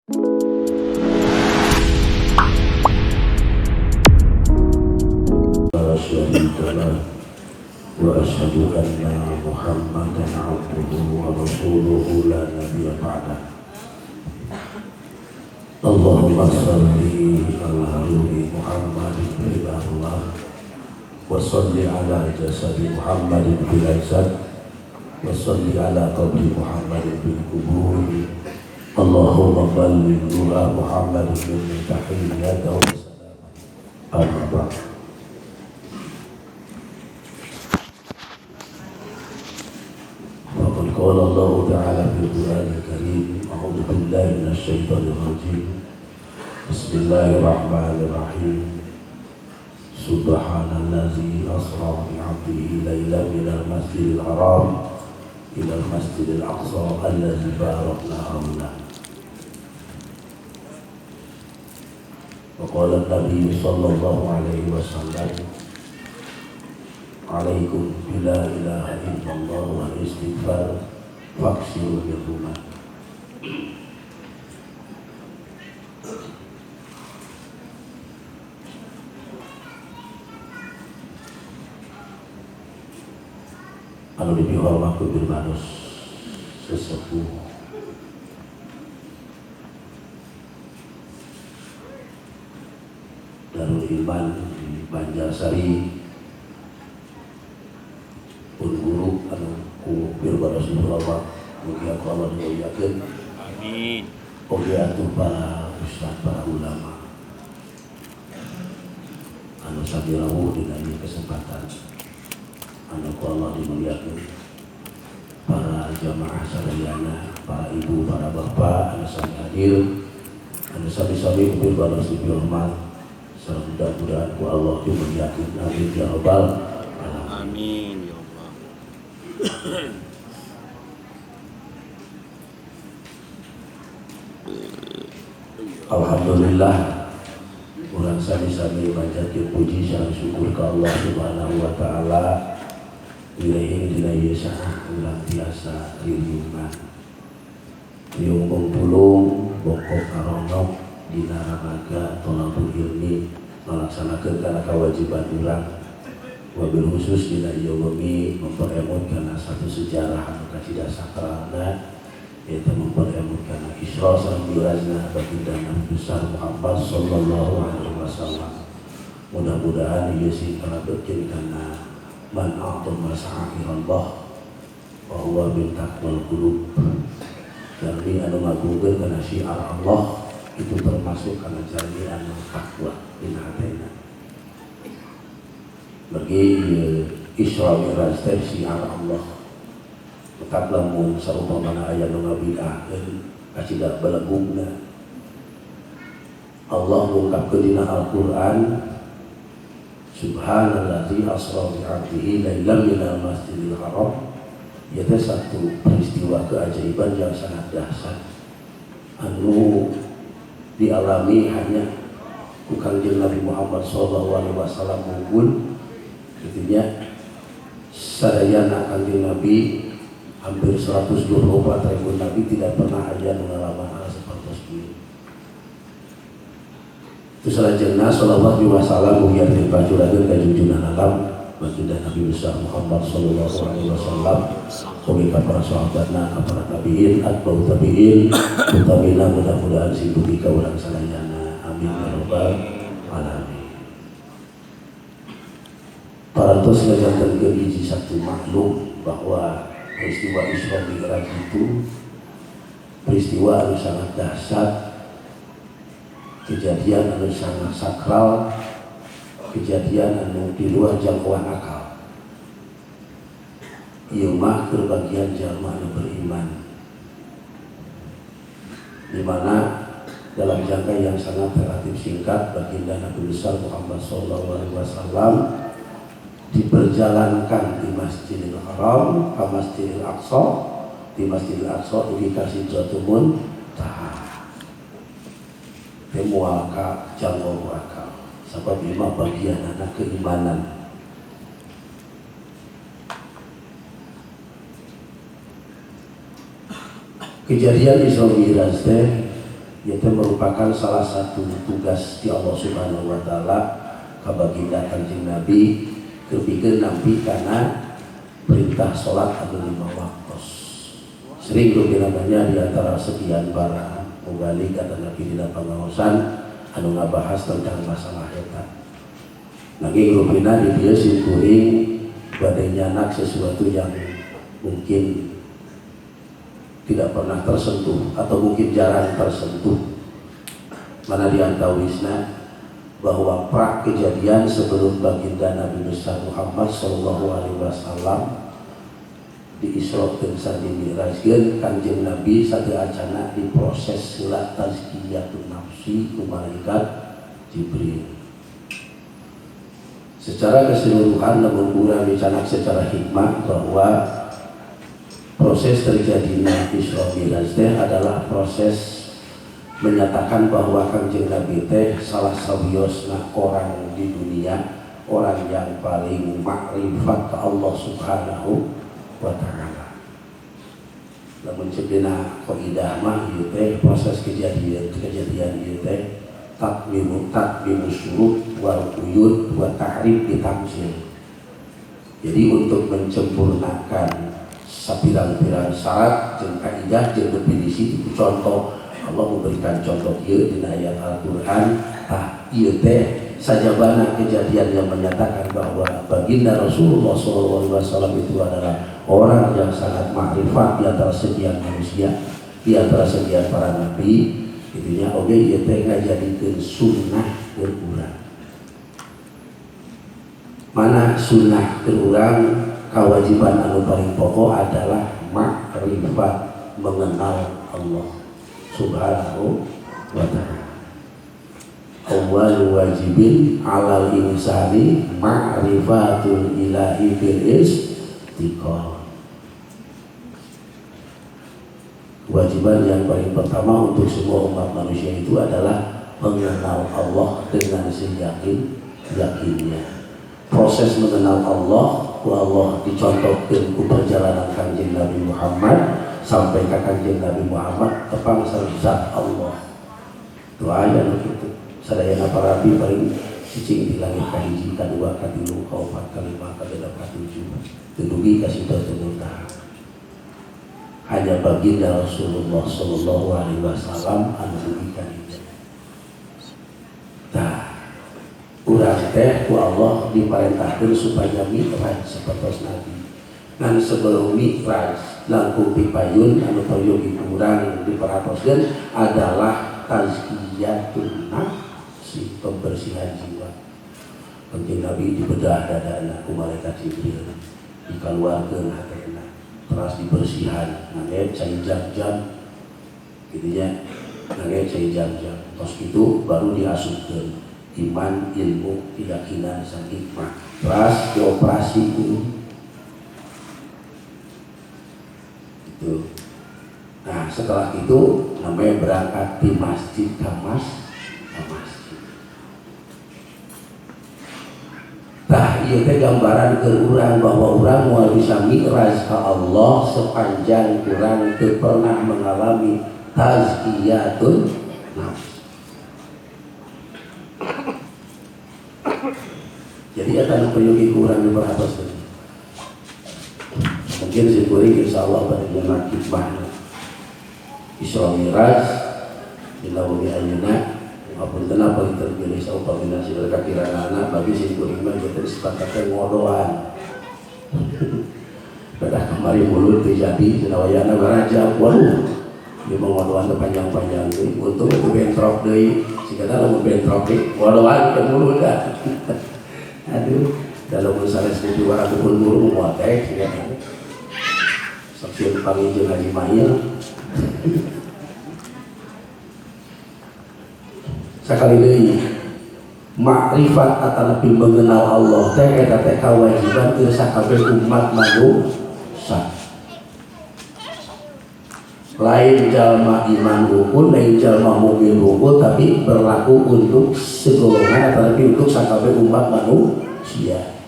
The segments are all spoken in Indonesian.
La syarika lah wa asyhadu anna Muhammadan abduhu wa rasuluhu la nabiyya ba'dah. Allahumma salli ala ruhi Muhammadin billah wa salli ala jasadi Muhammadin bil ajsad wa salli ala qabri Muhammadin bil qubur. Allahumma balligh nura Muhammadin min tahiyyatihi wa salam. Amma ba'd. قال الله تعالى في القرآن الكريم أعوذ بالله من الشيطان الرجيم بسم الله الرحمن الرحيم سبحان الذي أسرى بعبده ليلا من المسجد الحرام إلى المسجد الأقصى الذي باركنا حوله. وقال النبي صلى الله عليه وسلم alaikum bila ilaha illallah wa istighfar faksiru birrumah. Anu dipihormat ku birmanus sesepuh Darul Iman di Banjarsari pun guru anu ku birba Rasulullah mugi aku Allah dimuliakeun. Amin. Oge atuh para ustaz, para ulama anu sabirawuh dina ieu kesempatan anu ku Allah dimuliakeun, para jamaah sadayana, para ibu, para bapak anu sami hadir, anu sami-sami birba Rasulullah sareng mudah-mudahan ku Allah dimuliakeun. Amin ya rabbal alamin. Amin. Alhamdulillah, urang sami-sami panjatkeun puji sareng syukur ka Allah Subhanahu wa taala. Ilahi dina ieu saha ulang biasa riungan. Riung pulung bokok karonok dina ramaga tolabul ilmi melaksanakeun kana kewajiban urang. Wabil khusus dina ieu wengi memperemut kana satu sejarah anu kacida sakralna, yaitu memperemut kana Isra sareng Mi'rajna baginda Nabi besar Muhammad sallallahu alaihi wasallam. Mudah-mudahan ieu sing kalabeutkeun kana man a'tama sa'irallah wa huwa min taqwal qulub. Jalmi anu ngagungkeun kana syiar Allah itu termasuk kana jalmi anu takwa dina hatena. Bagi Isra Mi'raj teh syiar Allah. Tetap lamun saumpamana aya nu ngabidahkeun kacida belegungna. Allah mengungkapkeun dina Al-Qur'an Subhanallazi asra bi 'abdihi lailan minal masjidil haram. Ieu satu peristiwa keajaiban yang sangat dahsyat anu dialami hanya ku Kangjeng Nabi Muhammad sallallahu alaihi wasallam unggul. Intinya sadayana Kangjeng Nabi hampir 124.000 Nabi tidak pernah ada mengalami hal seperti itu. Itu salajengna sallallahu alaihi wasallam mugia dipacurakeun ka junjungan alam baginda Nabi besar Muhammad sallallahu alaihi wasallam, ugi ka para sahabatna, ka para tabi'in, atba'ut tabi'in, utamina mudah-mudahan sing dugi ka urang sadayana. Amin ya rabbal alamin. Parantos ngajantenkeun hiji satu maklum bahwa peristiwa Isra Mi'raj itu peristiwa anu sangat dahsyat, kejadian anu sangat sakral, kejadian anu di luar jangkauan akal. Ieu mah keur bagian jalma anu beriman, di mana dalam jangka yang sangat relatif singkat baginda Nabi besar Muhammad sallallahu alaihi wasallam diperjalankan di Masjidil Haram ke Masjidil Aqsa. Di Masjidil Aqsa dikasih Sidratul Muntaha temual ka jangkau akal sabab lima bagian anak keimanan. Kejadian Isra Mi'raj teh Itu merupakan salah satu tugas di Allah Subhanahu wa taala kabaginda Kanjeng Nabi kepikeun nampi karena perintah salat anu 5 waktu. Sering rugi namanya di antara sekian para mubalik atau nabi dina pangaosan anu ngabahas tentang masalah eta. Nanging rupina di dieu simkuring bade nyanak sesuatu yang mungkin tidak pernah tersentuh atau mungkin jarang tersentuh. Mana diantawisna bahwa pra kejadian sebelum baginda Nabi besar Muhammad sallallahu alaihi wasallam di Isra dan Mi'rajkeun Kanjeng Nabi sadeacana diproses heula tazkiyatun nafsi ku malaikat Jibril. Secara keseluruhan namun kurang dicanak secara hikmah bahwa proses terjadinya Isra Mi'raj adalah proses menyatakan bahwa Kanjeng Nabi salah sawiosna orang di dunia, orang yang paling makrifat ke Allah Subhanahu wa taala. Lamun cenah qaidah mah ieu teh proses kejadian ieu teh takmimu syurut wal quyud wa ta'rif bitamsil. Jadi untuk menyempurnakan sapirang-pirang syarat jeung kaidah jeung definisi itu contoh Allah memberikan contoh ieu dina ayat Al-Qur'an. Ieu teh sajabana kejadian yang menyatakan bahwa baginda Rasulullah SAW itu adalah orang yang sangat makrifat di antara sekian manusia, di antara sekian para nabi. Itunya oge ieu teh ngajadikeun sunnah keur urang. Mana sunnah keur urang kewajiban anu paling pokok adalah makrifat, mengenal Allah Subhanahu wa ta'ala. Awal wajibin alal insani ma'rifatul ilahi bil istiqamah. Kewajiban yang paling pertama untuk semua umat manusia itu adalah mengenal Allah dengan seyakin-yakinnya. Proses mengenal Allah dicontohkan ku perjalanan Kanjeng Nabi Muhammad sampai ke Kanjeng Nabi Muhammad tepang zat Allah. Doa aya kitu. Sadayana para nabi paling cicing di langit kahiji, kadua, katilu, kaopat, kalima, kagenep, katujuh. Dudugi ka Sidratul Muntaha. Hanya baginda Rasulullah sallallahu alaihi wasallam anu dugi ka dieu. Urang teh ku Allah diparentahkeun supaya mi'raj sapertos Nabi. Dan sebelum mi'raj langkung pipayun anu toyo urang diparatoskeun adalah tazkiyatun nafsi, pembersihan jiwa. Kanjeng Nabi dibedah dadana ku malaikat Jibril, dikeluarkeun hatena, terus dibersihan, nangge cai jam-jam, gitunya, nangge cai jam-jam. Terus itu baru diasupkeun iman, ilmu, keyakinan, sang hikmah. Terus dioperasi dulu. Itu. Nah setelah itu namanya berangkat di masjid ke masjid. Nah iya teh gambaran ke urang bahwa urang mau bisa mi'raj ke Allah sepanjang urang teu pernah mengalami tazkiyatun nafs. Jadi akan pergi kurang di beratus ini. Mungkin syukuri insya Allah pada bulan hikmah Isra Mi'raj dilakukan ayeuna apun tenang bagi terpilih saupamina sila kakiranana bagi syukuri mah jadi sepakatnya ngodoan. Pada kemarin mulut terjadi senawayana beraja waduh dia mengodoan panjang-panjang deui untung itu bentrok deui sikana lamun bentrok deui ngodoan ke mulut dah. Aduh, dalam misalnya seperti warna pun burung muatek, ya kan? Saksian panggil Haji Mahir. Sekali lagi, makrifat atau lebih mengenal Allah. Eta teh kewajiban sakabeh umat manusia. Lain jalma iman rukun, lain jalma mukmin rukun, tapi berlaku untuk segolongan atau lebih untuk sakabeh umat manusia.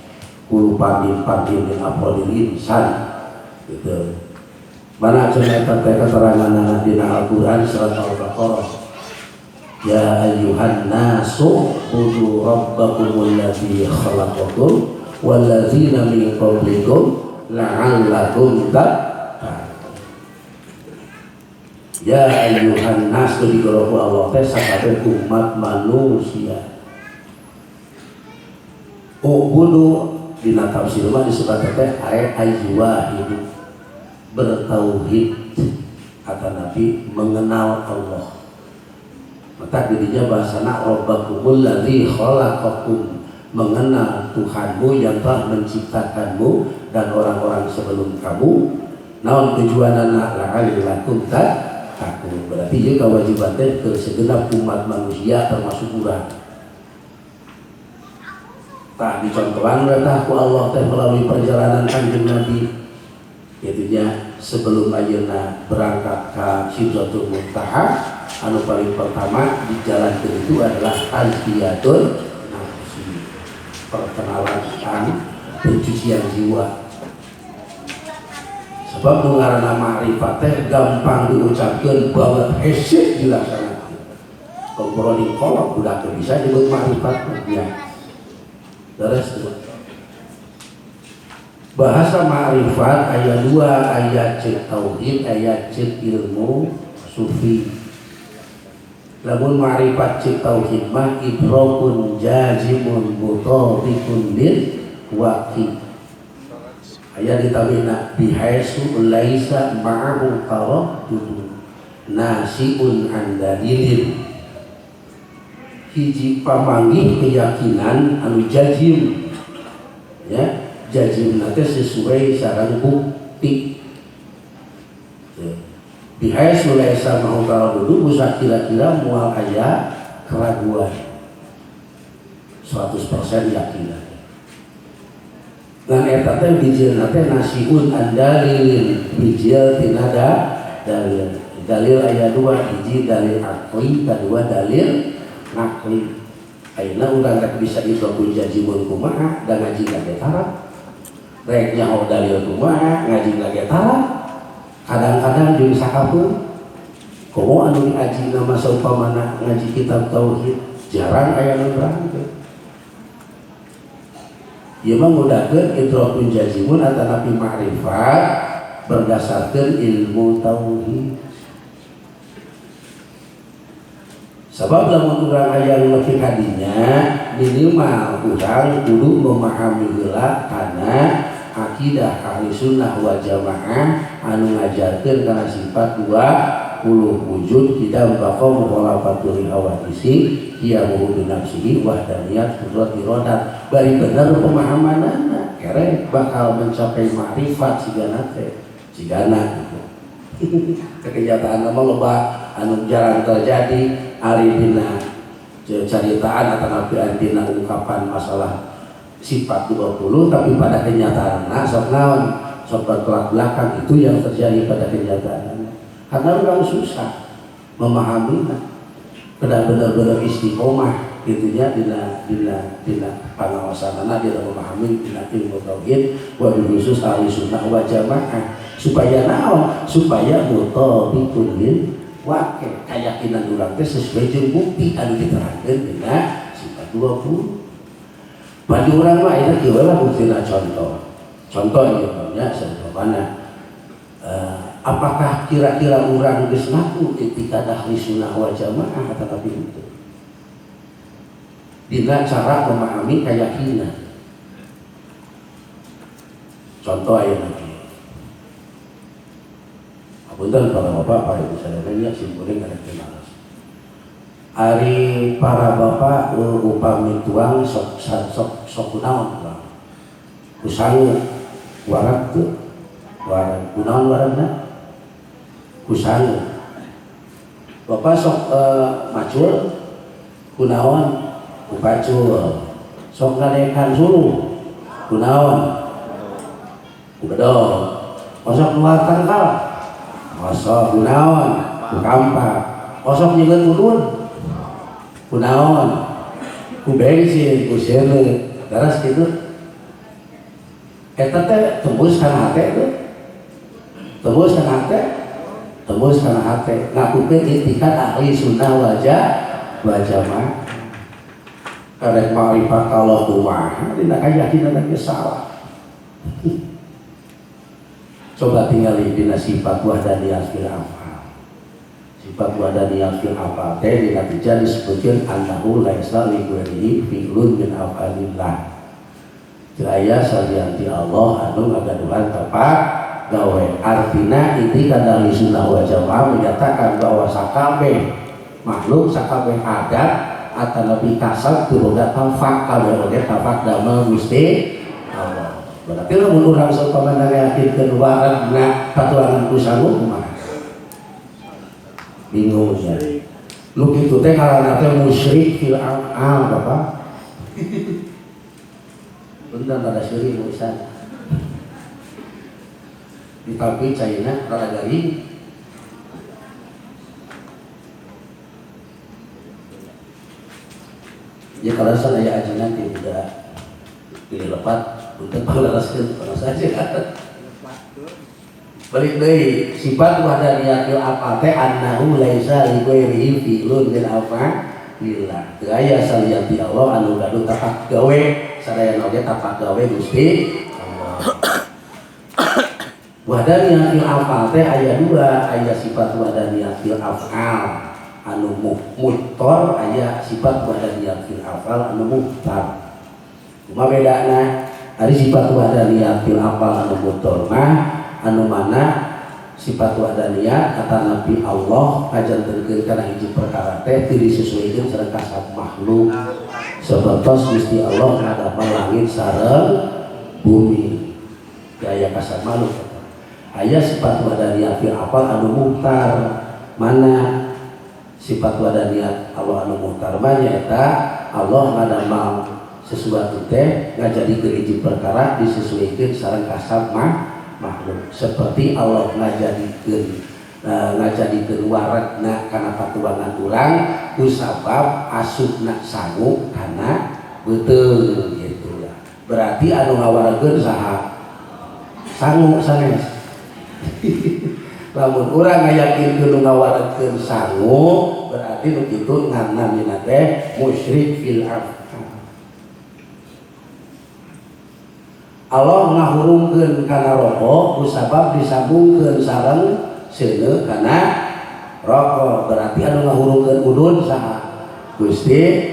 Kulu pandin yang apalil insan, gitu. Mana cerita keterangan dina Al-Quran surat Al-Baqarah Ya ayyuhan nasu budu rabbakumul ladzi khalaqakum wal ladzina min qablikum la'allakum tattaqun. Ya ayyuhan nas digoroku Allah teh sakabeh umat manusia. Ubudu dina tafsir mah disebut teh ayyuha hidup bertauhid kata Nabi mengenal Allah. Maka dirinya bahasana rabbakumul ladzi khalaqakum mengenal Tuhanmu yang telah menciptakanmu dan orang-orang sebelum kamu. Naon tujuanana la'allakum tattaqun. Berarti ieu kewajiban teh ke segenap umat manusia termasuk urang. Tah dicontohan tah ku Allah teh melalui perjalanan Kanjeng Nabi. Itunya sebelum ayeuna berangkat ka Sidratul Muntaha, anu paling pertama di jalan itu adalah tazkiyatun nafsi, perkenalan pencucian jiwa. Sebab nu ngaranna ma'rifat teh gampang diucapkeun banget hese dilaksanakeun. Kalau di kolok udah bisa disebut ma'rifat ya. Terus bahasa ma'rifat ayat 2 ayat cek tauhid ayat cek ilmu sufi. Lamun ma'rifat cek tauhid mah idrakun jazimun mutabiqun bil waqi. Ayat ditamina bihaisu laisa ma'ahu taraddud nasiun an dalilin. Hiji pamanggih keyakinan anu jazim ya. Jazim nanti sesuai sarang bukti. Bihai sulai sama utara dulu bisa kira-kira mual aja keraguan 100% yakin. Dan etatnya bijil nanti nasiun andalilin bijil tinada dalil ayat 2 biji dalil akli kedua dalil nakli. Ayeuna urang rek bisa idrakun jazimun kumaha dan ngaji lagi taraf. Rek nyaho dalil kumaha ngaji lagi taraf. Kadang-kadang jeung sakapeung komo anu ngaji nama saumpamana ngaji kitab tauhid jarang aya nu berangkat. Ieu mah ngudahkeun idrakun jazimun atanapi ma'rifat berdasarkan ilmu tauhid. Sebab lamun urang aya lebih kadinya minimal urang kudu memahami heula kana akidah ahli sunnah wal jamaah anu ngajarkeun kana sifat 20 wujud tidak baqa mukhalafatul hawadisi qiyamuhu bi nafsihi wahdaniyat qudrat iradat. Bari bener pemahamanana kere bakal mencapai ma'rifat sigana teh sigana gitu. Kekenyataan mah loba anu jarang terjadi ari dina caritaan atau dina ungkapan masalah sifat 20 tapi pada kenyataanna sok naon sok bertolak belakang itu yang terjadi pada kenyataan. Karena orang susah memahaminya. Kena benar-benar istiqomah gitunya dina pangawasanana dia memahami dina ilmu tauhid wa khusus ahli sunnah wal jamaah supaya naon supaya mutabiqun lil waqi keyakinan urang teh sesuai jeung bukti anu diterangkeun dina sifat 20. Bagi urang mah eta kieu lah buktina contoh ya seumpamana apakah kira-kira urang geus ngaku ketika ahli sunnah wal jamaah atau itu dina cara memahami keyakinan. Contoh ayeuna punten para bapak, para ibu sadayana simkuring kada kenal. Ari para bapak upami tuang sok kunaon Bang. Kusangu warak teu. Warak kunaon waranna? Kusangu. Bapak sok macul kunaon? Kupacul. Sok ngadekan suluh kunaon? Kubedog. Sok nuar tangkal. Osok kunaon? Kukampak. Osok nyeungeun ulun. Kunaon? Ku bensin, ku seuneu. Daras kitu. Eta teh tembus kana hate teh. Tembus kana hate. Tembus kana hate. Ngakukeun itikat ahli sunnah wal jamaah karek ma'rifat Allah kumaha dina keyakinan ge salah. Coba tinggali dina sifat wahdaniyah fil af'al. Sifat wahdaniyah fil af'al teh dina dijah disebutkeun annahu laisa li ghairihi fi'lun min af'alillah. Jaya salianti Allah anu ngagaduhan tepat gawe. Artina inti kana ahli sunnah wal jamaah menyatakan bahwa sakabeh makhluk sakabeh adat atau lebih kasar turunan tafak kabeh oge tafak damel Gusti Allah. Berarti lamun urang sok pamandang yakinkeun waragna patuangan ku sangu kumaha? Bingung ya. Lu kitu teh kalana teh musyrik fil af'al Bapak. Bener pada syirik Ustaz. Di tapi China rada garing. Ya kalau saya aja nanti tidak dilepat untuk melaraskan kalau saja. Balik deui sifat wahdaniyatul af'al teh annahu laisa li ghairihi fi'lun min af'alillah. Teu aya saliyati Allah anu gaduh tapak gawe sadaya oge tapak gawe Gusti Allah. Wahdaniyatul af'al teh aya dua, aya sifat wahdaniyatul af'al anu muhtor, aya sifat wahdaniyatul af'al anu muhtar. Kumaha bedana? Ari sifat wahdaniyatul af'al anu muhtor mah anu mana sifat wahdaniyah kata Nabi Allah ngajantenkeun kana hiji perkara teh teu disesuaikeun sareng kasab makhluk. Sabatos Gusti Allah ngadamel langit sareng bumi. Gaya kasab makhluk. Aya sifat wahdaniyah fil af'al anu muhtar. Mana sifat wahdaniyah Allah anu muhtar mah nyaeta Allah ngadamel sesuatu teh ngajadikeun hiji perkara disesuaikeun sareng kasab makhluk. Seperti Allah ngajadikeun warakna kana patuangan urang kusabab asupna sangu kana beuteung gitu ya. Berarti anu ngawaregeun saha? Sangu sanes. Lamun urang ngayakinkeun ngawaregeun sangu berarti nu kitu ngamna teh musyrik fil af'al. Allah ngahurungkeun kana rokok kusabab disambungkeun sareng seuneu kana rokok. Berarti anu ngahurungkeun udun saha? Gusti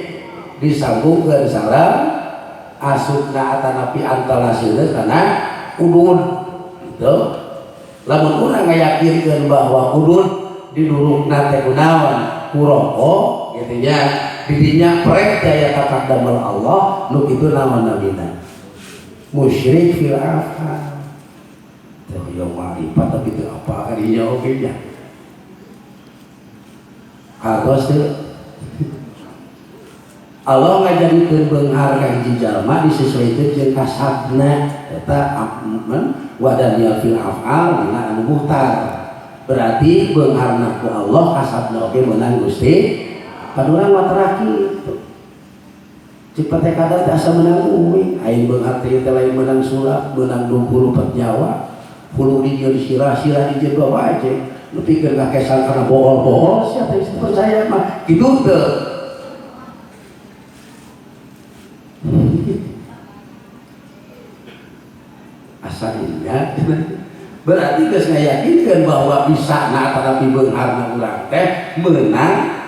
disambungkeun sareng asupna atanapi antara seuneu kana udun. Gitu. Lamun urang ngayakinkeun bahwa udun didurukna teh kunaon? Ku rokok kitu nya. Didinya prek daya tapak damel Allah nu kitu naon namina? Musyrik fil af'al. Teh yang ma'rifat tapi itu apa harinya oge nya. Hartos teu Allah ngajadikeun beunghar ka hiji jalma disesuaikeun jeung kasabna eta wadaniyah fil af'al dina anu muhtar. Berarti beungharna ku Allah kasabna oge meunang Gusti padurang wateraki. Cepat teh kadar teh asa menang uwi, aing beunghar teh lain menang sulap, menang 24 nyawa. Puluh dijieun sirah-sirah dijieun bawa aja. Nu pikeun kakesan kana bohol-bohol sia teh percaya mah. Kitu teu. Asa ingat. Berarti geus ngayakinkeun bahwa bisa na tetapi beungharna urang teh meunang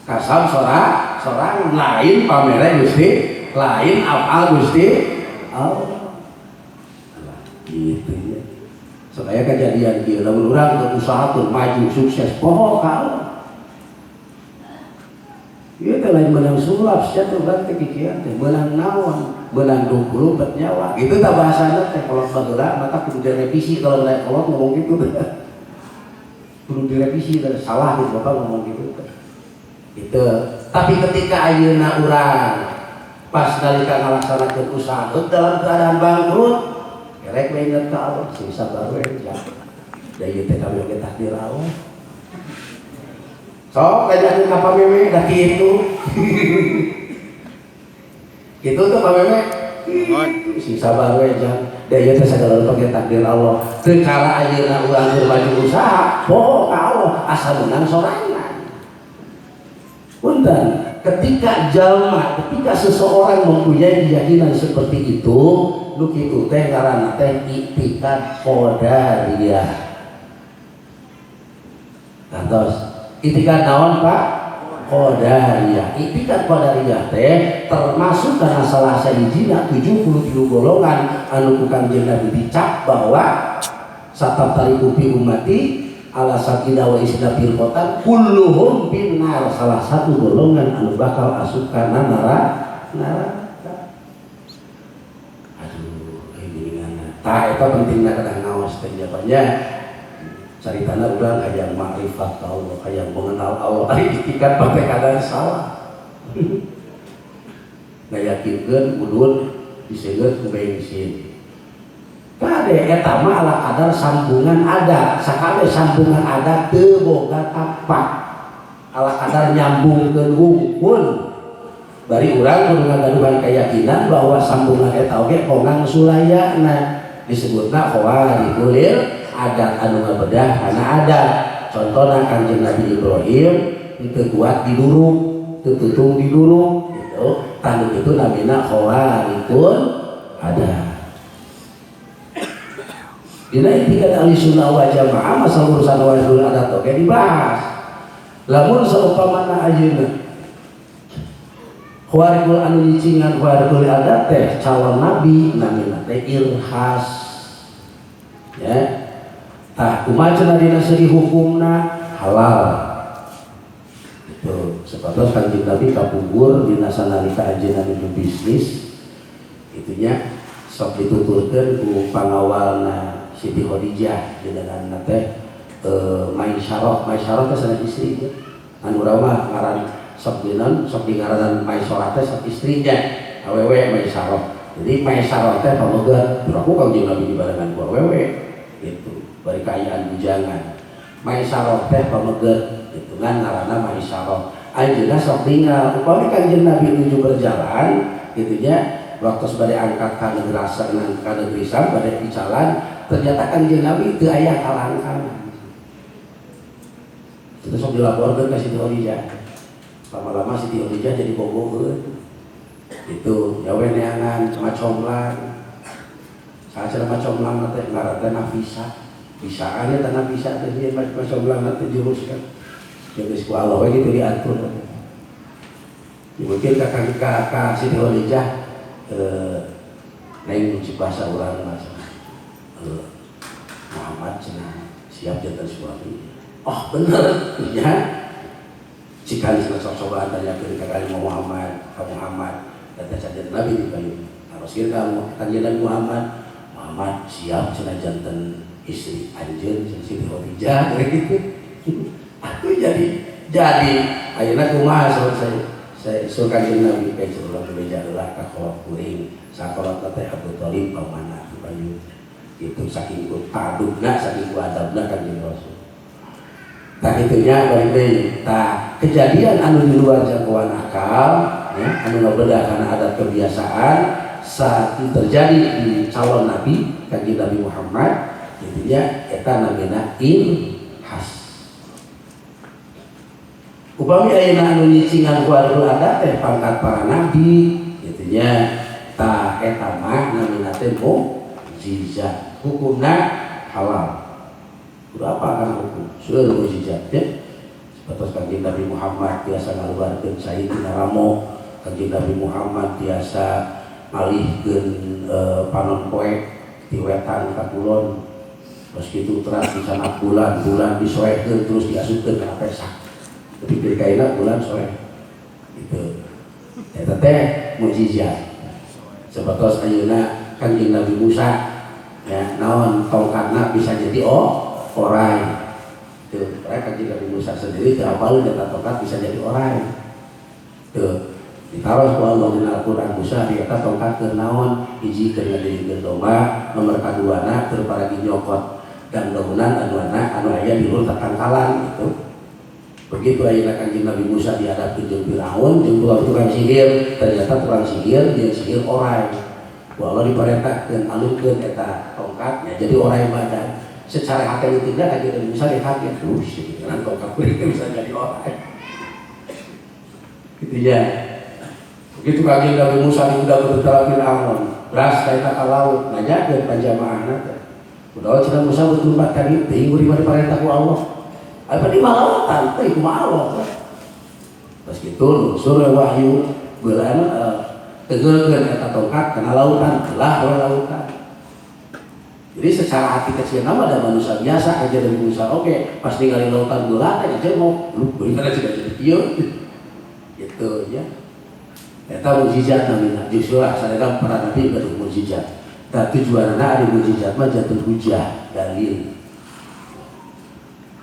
kasab sorang lain pamere Gusti, lain af'al Gusti Allah. Gitu ya. Supaya kejadian kieu lamun urang teu usaha teu maju sukses poho ka Allah. Ieu teh lain menang sulap sia teh urang teh kikieu teh menang naon? Menang 24 nyawa. Itu tah bahasana teh kolot bageura maka kudu direvisi kalau lain kolot ngomong gitu teh. Kudu direvisi teh salah gitu Bapak ngomong gitu teh. Itu tapi ketika ayeuna urang pas nalika ngalaksanakeun usaha dalam keadaan bangkrut kerek we inget ka Allah sing sabar we ya da ieu teh kami ge takdir Allah sok kajakeun ka pameme da kitu kitu tuh pameme sing sabar we ya da ieu teh sagala pake takdir Allah teu kala ayeuna urang keur maju usaha poho ka Allah asa menang sorangan. Punten, ketika seseorang mempunyai keyakinan seperti itu, nu kitu teh ngaranna teh i'tikad qadariyah. Kantos i'tikad naon Pak? Qadariyah. I'tikad qadariyah teh termasuk karena salah sahijina 73 golongan anu ku Kanjeng Nabi dicap bahwa satabtariqu fi ummati ala sakina wa isna firqatan kulluhum finnar, salah satu golongan anu bakal asup kana neraka. Aduh, ini ngana. Tah eta pentingna kadang ngaos teh jawabannya. Caritana urang hayang makrifat Allah, hayang mengenal Allah, ari ditikan pake kadang salah. Ngayakinkeun udun diseugeut ku bensin. Kade eta mah ala kadar sambungan ada, sakabeh sambungan ada teu boga tapak. Ala kadar nyambungkeun hungkul. Bari urang kudu ngagaduhan keyakinan bahwa sambungan eta oge kongang sulayana. Disebutna khawarijul adat anu ngabedah kana adat. Contohna Kanjeng Nabi Ibrahim teu kuat diduruk, teu tutung diduruk gitu. Tanu itu namina khawarijul adat. Dina i'tikad ahlussunnah wal jamaah masalah urusan wajibul adat oke dibahas. Lamun saumpamana ayeuna khawarigul anu nyicingan khawarigul adat teh calon nabi namina teh irhas. Ya. Tah kumaha cenah dina segi hukumna halal. Itu sepatos Kanjeng Nabi kapungkur dina sanalika ajeuna nuju bisnis itunya sok dituturkeun ku pangawalna Siti Khadijah dengan teh Maisyarah teh sana istri teh anu urang ngaran sok digaranan Maisyarah teh sok istrinya awewe Maisyarah. Jadi Maisyarah teh pamegat berapa Kanjeng Nabi dibarengan ku awewe gitu bari kaayaan bujangan. Maisyarah teh pamegat gitu kan ngaranna Maisyarah. Ayeuna sok tinggal upami Kanjeng Nabi nuju berjalan gitu nya waktu sebagai angkat ka negeri Sam bade dicalan ternyata Kanjeng Nabi teu aya kalangkang. Terus sok dilaporkeun ka Siti Khadijah. Lama-lama Siti Khadijah jadi bogoheun. Itu nyawe neangan macomlang. Sacara macomlang teh ngaranna Nafisa. Bisa aya tanah bisa teh ieu macomlang teh juruskeun. Geus ku Allah we kitu diatur. Mungkin ka Siti Khadijah lain uji bahasa urang mas Muhammad cenah siap jantan suami. Oh bener ya. Jika sok-sokan tanya ke Muhammad kata saja Nabi di kayu. Harusnya kamu Kanjeng Nabi Muhammad siap cenah jantan istri anjeun Siti Khadijah gitu. Aku jadi ayeuna kumaha saya Kanjeng Nabi kayak seorang berbeda lah kakolot kuring sakolot teh Abu Thalib pamana bayu itu saking ku padugna saking ku adabna Kanjeng Rasul. Tah itunya balik deui tah kejadian anu di luar jangkauan akal ya anu ngabedah kana adat kebiasaan saat itu terjadi di calon nabi Kanjeng Nabi Muhammad intinya eta namina irhas. Upami ayeuna anu nyicingan khawarigul adat teh pangkat para nabi intinya ta eta mah namina teh mukjizat hukumna halal. Berapa kan hukum seueur mukjizat teh seperti Kanjeng Nabi Muhammad biasa ngaluarkeun Sayyidina Ramo, Kanjeng Nabi Muhammad biasa malihkeun panon poek di wetan ka kulon. Terus kitu terus di sana bulan disoekeun terus diasupkeun ka pesak. Tapi dikaina bulan soe. Gitu. Eta teh mukjizat. Seperti ayeuna Kanjeng Nabi Musa ya naon tongkatna bisa jadi orai. Tuh, Kanjeng Nabi Musa sendiri teu apal eta tongkat bisa jadi orai. Tuh, ditaros ku Allah dina Al-Qur'an Musa di eta tongkat keur naon? Hiji keur ngadeukeun domba, nomor kaduana keur paragi nyokot gandongan anu aya di lur tatangkalan gitu. Begitu ayeuna Kanjeng Nabi Musa dihadapkeun jeung Firaun jeung tukang sihir, ternyata tukang sihir jeung sihir orai. Allah diperintahkeun alupkeun eta tongkatnya jadi orai badan. Secara hati tidak Kanjeng Nabi Musa dikaget terus dengan tongkat kuring bisa jadi orai. gitu ya. Begitu kajian Nabi Musa di kuda bertala Fir'aun beras kaita ka laut nanya ke panjamaah nanti udah cina Musa bertumpat tadi tinggu di mana perintah ku Allah apa di malautan teh ku Allah pas gitu surah wahyu beulana tegeukeun eta tongkat kana lautan telah lautan. Jadi secara hati kecil nama ada manusia biasa aja dari Musa oke pas tinggalin lautan belah aja mau lu bener aja jadi ieu gitu ya. Eta mukjizat namina justru sarekan para nabi baru mukjizat. Tapi tujuanna ari mukjizat mah jatuh hujah dalil.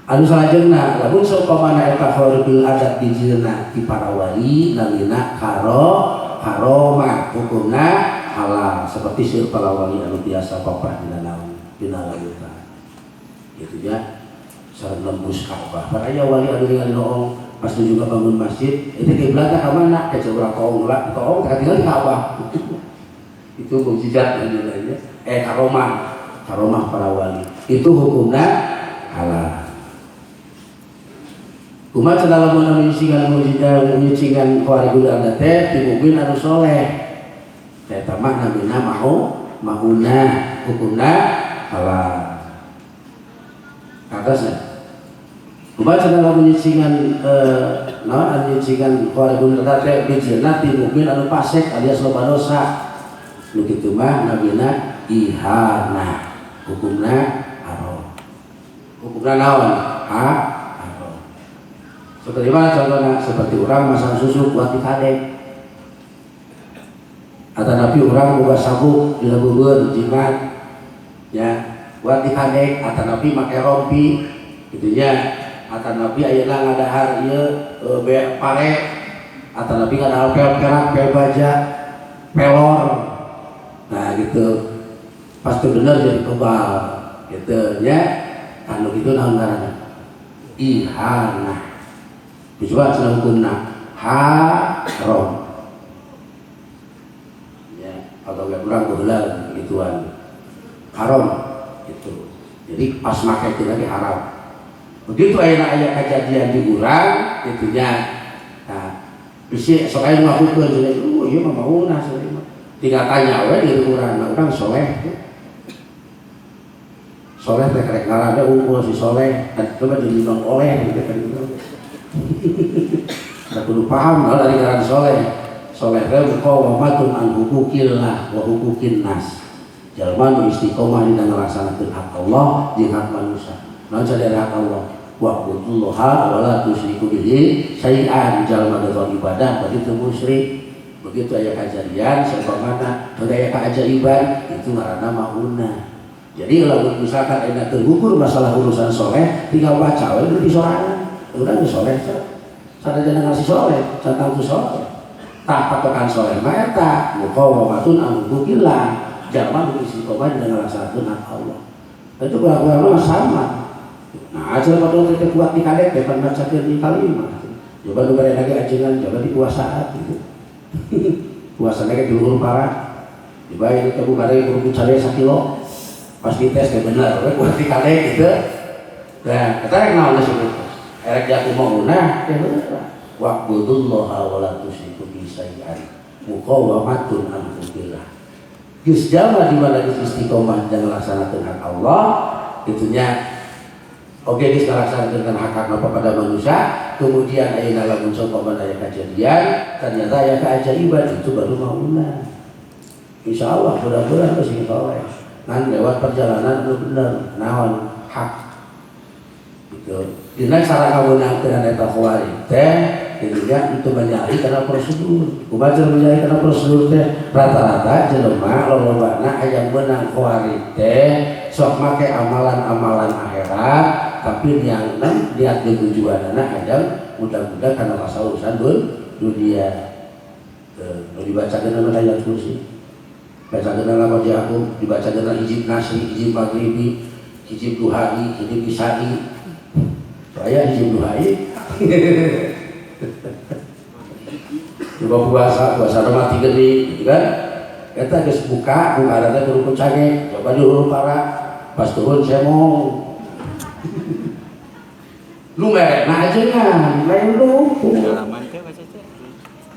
Anu salajengna lamun saupamana eta khairul adat dijieuna ti para wali namina karomah hukumna halal seperti sir para wali anu biasa paprah dina naon dina lautan. Gitu ya. Sareng nembus Ka'bah. Aya wali anu ningali noong pas juga bangun masjid itu kiblatnya kemana ke sebelah kaum tinggal di Ka'bah itu mukjizat namanya karomah para wali itu hukumnya halal. Kumaha cenah lamun menyisikan mukjizat menyisikan khairul adat teh mukmin anu soleh eta mah namina mauna hukumna halal. Atasnya kumaha cenah menyisikan menyisikan khairul adat bijilna ti mukmin anu fasik alias loba dosa nu kitu mah nabina ihana hukumna haram. Hukumna naon? Haram. Seperti mana contohnya? Seperti orang masang susu buat dikadek atau nabi orang buka sabuk di lebubeun jimat ya buat dikadek atau nabi make rompi gitu ya atau nabi ayeuna ngadahar ieu pare atau nabi ngadahar pel-perak pel baja pelor nah gitu pasti bener jadi kebal gitu ya anu gitu naon ngaranna ihana coba cenah hukumna haram ya atau gak kurang beulal gituan haram gitu jadi pas make itu lagi haram. Begitu aya kejadian di urang itunya nah bisi sok aya ngakukeun cenah ieu mah mauna cenah tinggal tanya we di urang urang soleh soleh teh karek ngaranna unggul si soleh coba jadi non oleh gitu kan ada kudu paham lah dari ngaran soleh teh muqawamatun an hukukillah wa hukukin nas jalma nu istiqomah dina ngalaksanakeun hak Allah jeung hak manusia naon sadaya hak Allah wa'budullaha wa la tusyriku bihi syai'an jalma dalam ibadah berarti teu musyrik. Begitu aya kajadian saupamana aya kaajaiban itu ngaranna mauna. Jadi lamun misalkan aya terukur masalah urusan soleh tinggal baca we di sorangan urang geus soleh sadayana ngasih soleh tentang soleh tah patokan soleh mah eta muqawamatun an hukukillah jalma nu istiqomah dina ngalaksanakeun hak Allah itu kulakuan sama. Nah aja padahal kita kuat di kadek depan bacakeun di kalimat coba nu bare lagi ajengan coba di puasaan gitu puasana ge diluhur parah dibayar ke bukare kudu cari 1 kilo pas dites teh bener we kuat di kadek gitu nah eta rek naon disebut erek jaku mauna teh wa'budullaha wa la tusyriku bihi syai'an muqawamatun an hukukillah geus jalma di mana geus istiqomah dan ngalaksanakeun hak Allah gitunya oke geus ngalaksanakeun hak apa pada manusia kemudian ayeuna lamun saupamana aya kejadian ternyata aya keajaiban itu baru mauna insyaallah mudah-mudahan geus soleh ngan lewat perjalanan anu bener naon hak gitu. Dina cara ngawunangkeun eta khawarij teh intinya itu menyalahi karena prosedur. Kumaha menyalahi karena prosedur teh rata-rata jelema lolobana aya meunang khawarij teh sok make amalan-amalan akhirat tapi yang lihat di tujuanna aya mudah-mudahan karena masa urusan dunia. Teu dibacakeun nama ayat kursi. Bacakeun nama Yaqub, dibacakeun hijib Nasri, hijib Maghribi, hijib Duhai, hijib Isai. Saya hijib Duhai. Coba puasa mati gede gitu kan kita geus buka ada teh kudu cange coba diurut para pas turun saya mau lu merek nah ajengan lain lu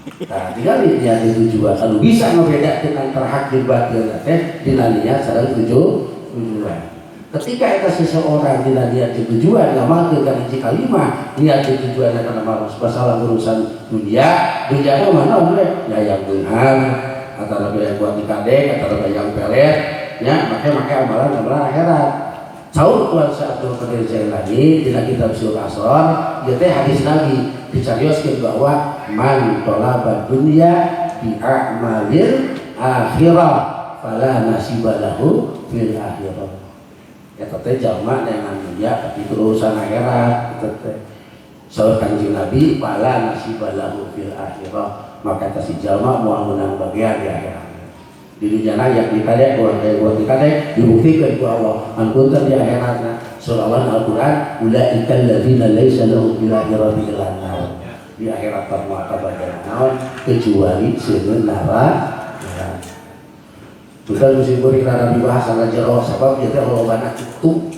Nah, tinggal niat tujuan. Kalau bisa ngebedakeun antara hak jeung batil teh dina niat sareng tujuan. Ketika eta seseorang dina niat tujuan ngamalkeun kana hiji kalimah, niat tujuan kana masalah urusan dunia mana umre yang beunghang atau yang buat dikadek atau yang pelet nya make amalan akhirat. Saur Tuan Abdul Qadir Jailani dina kitab Syul Asrar ieu teh hadis Nabi dicarioskeun bahwa man talaba dunya bi a'malil akhirah fala nasiba lahu fil akhirah. Eta teh jalma dengan dunya tapi urusan akhirat kitu teh. Saur Kanjeng Nabi fala nasiba lahu fil akhirah, maka si jalma moal menang bagian di akhirat. Di dunia yang dikadek buat dikadek dibuktikan ku Allah angkuntan di akhiratna surah Al-Quran ulaika alladzina laisa lahum fil akhirati illa an-nar. Di akhirat maka bagian naon kecuali seueun neraka. Bukan musim beri karena dibahas sama jero sebab kita lolobana itu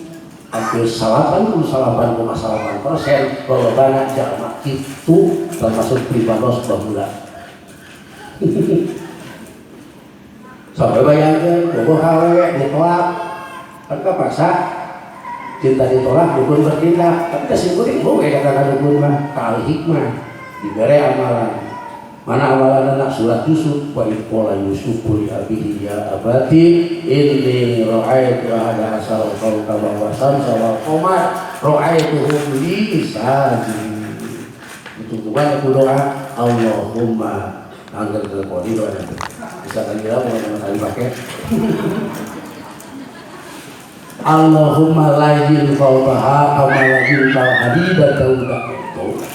hampir 88,8% lolobana jalma itu termasuk pribados bahula. Sampai bayangkan, boboh hawe, ditolak, kan paksa, cinta ditolak, dukun bertindak, tapi kesimpulan boleh katakan dukun mah, kali hikmah, diberi amalan, mana amalan anak surat Yusuf, wa iqola Yusufu li abihi ya abati, inni ro'aitu ahada asal kau kabawasan sawal komar, ro'aituhum li isadi. Untuk Tuhan aku doa, Allahumma anggar teleponi doa itu. Bisa lagi lah mau kali pakai. Allahumma lajil fawtaha amalajil tawhadi dan tauhdah itu.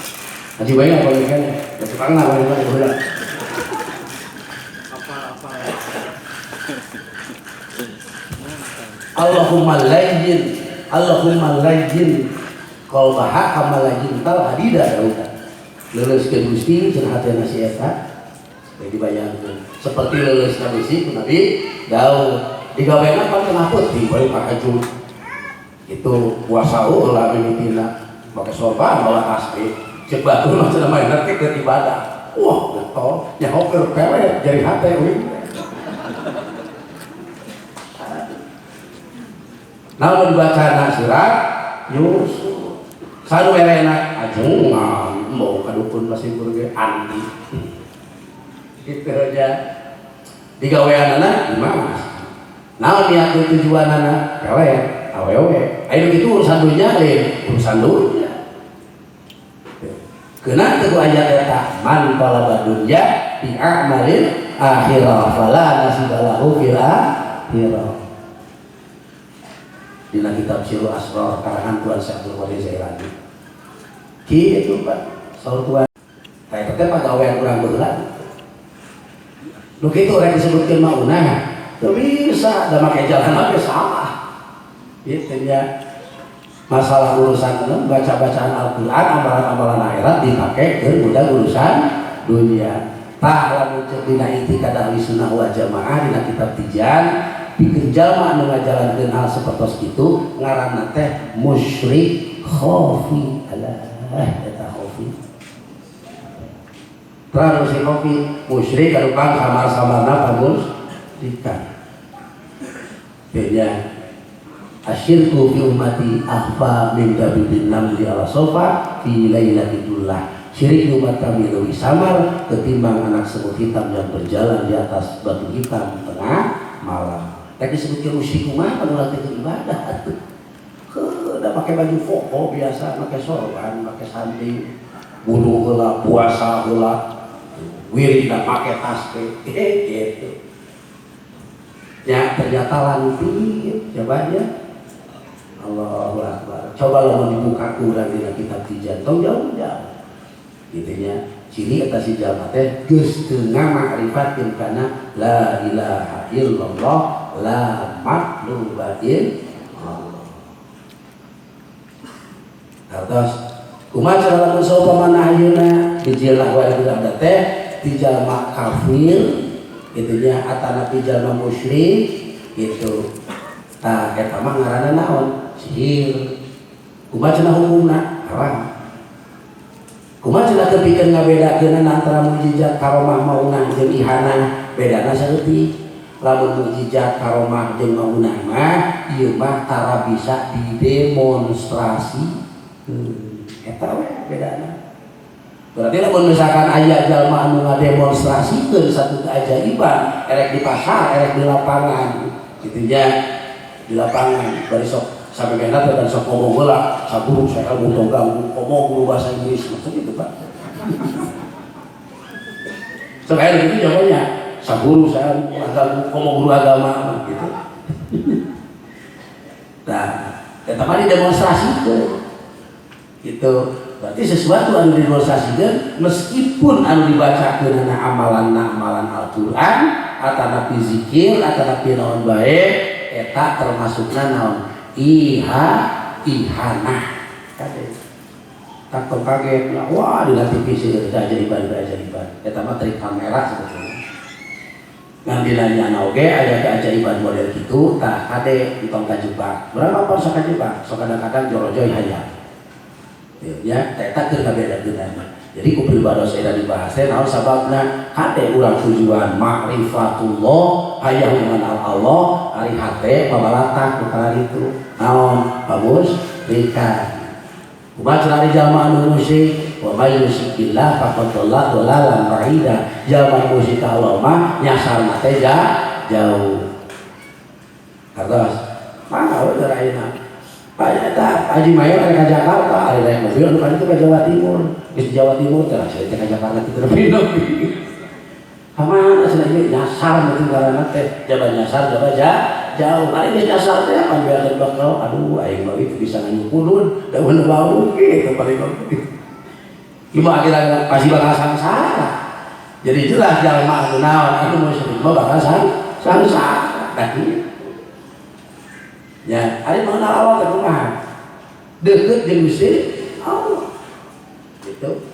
Haji banyak apa lagi kan? Ya sekarang lah banyak udah. Allahumma lajil fawtaha amalajil tawhadi dan tauhdah. Lulus ke Gusti cenah hati nasi eta. Dibayangkan seperti lulus Nabi Nabi Daud digawean kan kenapa diberi pakai jul itu puasau lah mimitina pakai sorban bawa asli cek batu macam main nanti ke ibadah wah betul nyaho pelet jadi hati wih namun dibaca surat Yusuf sanu enak ajeng mau kadukun masih burge andi itu aja digawean anak gimana? Nah niat tujuan anak awewe ayo gitu urusan dunia urusan dunia kena teguh ayat eta man talaba dunya bi a'malin akhirah fala nasibalahu fil akhirah. Dina kitab Syul Asrar karangan Tuan Abdul Qadir Jailani kitu Pak saur Tuan kayak teh pagawean urang baheula. Lu gitu orang disebutkan maunah, tuh bisa, ada pakai jalan apa salah. Gitu ya. Masalah urusan itu, baca-bacaan Al-Quran, amalan-amalan akhirat dipakai ke mudah urusan dunia. Tah lamun dina itikad ahli sunnah wal jamaah dina kitab Tijan, pikeun jalma anu ngajalankeun hal sapertos kitu, ngaranna teh musyrik khafi. Alah, eta khafi. Terus si kopi musyrik kalau kan samar-samarna bagus dikan. Benya asyirku fi ummati ahfa min dabibin namli ala sofa fi lailatidullah. Syirik umat kami lebih samar ketimbang anak semut hitam yang berjalan di atas batu hitam tengah malam. Tadi sebutnya musyrik mah anu lakukan ibadah. Udah pakai baju koko biasa, pakai sorban, pakai sanding, wudu heula, puasa heula. Wirid dan pakai tasbih gitu ya ternyata lanjut coba ya Allahu Akbar coba lo mau dibuka kurang di kitab Tijan tong jauh gitu ya sini kata si jalma teh geus teu ngamakrifat kana la ilaha illallah la makhluqa illallah. Terus kumaha cara lamun sopamana ayeuna dijelah wae budak teh dijalma kafir itunya atana dijalma musyrik gitu. Nah eta mah ngaranna naon? Sihir. Kumaha cenah hukumna? Haram. Kumaha cenah teu pikeun ngabedakeun antara mukjizat karomah maunah jeung ihanah, bedana saeutik. Lamun mukjizat karomah jeung maunah mah ieu mah tara bisa didemonstrasi. Eta we bedana. Berarti lamun misalkan aya jalma anu ngademonstrasikeun satu keajaiban erek di pasar, erek di lapangan, kitu nya di lapangan bari sok sampai kena dan sok ngomong bola saburu saya butuh ganggu ngomong guru bahasa Inggris maksud itu Pak. Sekali itu jawabannya saburu saya ngomong guru agama gitu. Nah, kita mari demonstrasi gitu. Berarti sesuatu anu didemonstrasikan meskipun anu dibacakeun amalan Al-Qur'an atanapi zikir atanapi naon bae eta termasukna naon ihanah kade tak kaget wah di TV sih keajaiban eta mah trik kamera sebetulnya ngan dinanya oge aya keajaiban model kitu tah kade ditong kajebak berapa sok kajebak sok kadang-kadang jorojoy hayang ya eta keur kabeda-bedana jadi ku pribados eta dibahas teh naon sababna kade urang tujuan ma'rifatullah hayang mengenal Allah ari hate babalatak perkara itu naon bagus rika kumaha cenah jalma anu musik wa may yusyikillah faqad dhalla dhalalan ba'ida jalma musik Allah mah nyasarna teh jauh kados mangga we ayeuna Haji Mayor ada ke Jakarta, ada naik mobil, kan itu ke Jawa Timur, di Jawa Timur, terus saya ke Jakarta kita lebih lebih. Kemana sebenarnya nyasar mungkin karena teh, jalan nyasar, jalan jauh. Kali ini nyasar teh apa biar lebak kau, aduh, aing mau itu bisa nyukulun, daun bau gitu paling bagus. Cuma akhirnya pasti bakal sangsara. Jadi jelas jalan mak naon, anu mau sebut bakal sangsara. Tapi ya, ada mengenal Allah ke rumah deket jeung Gusti Allah gitu.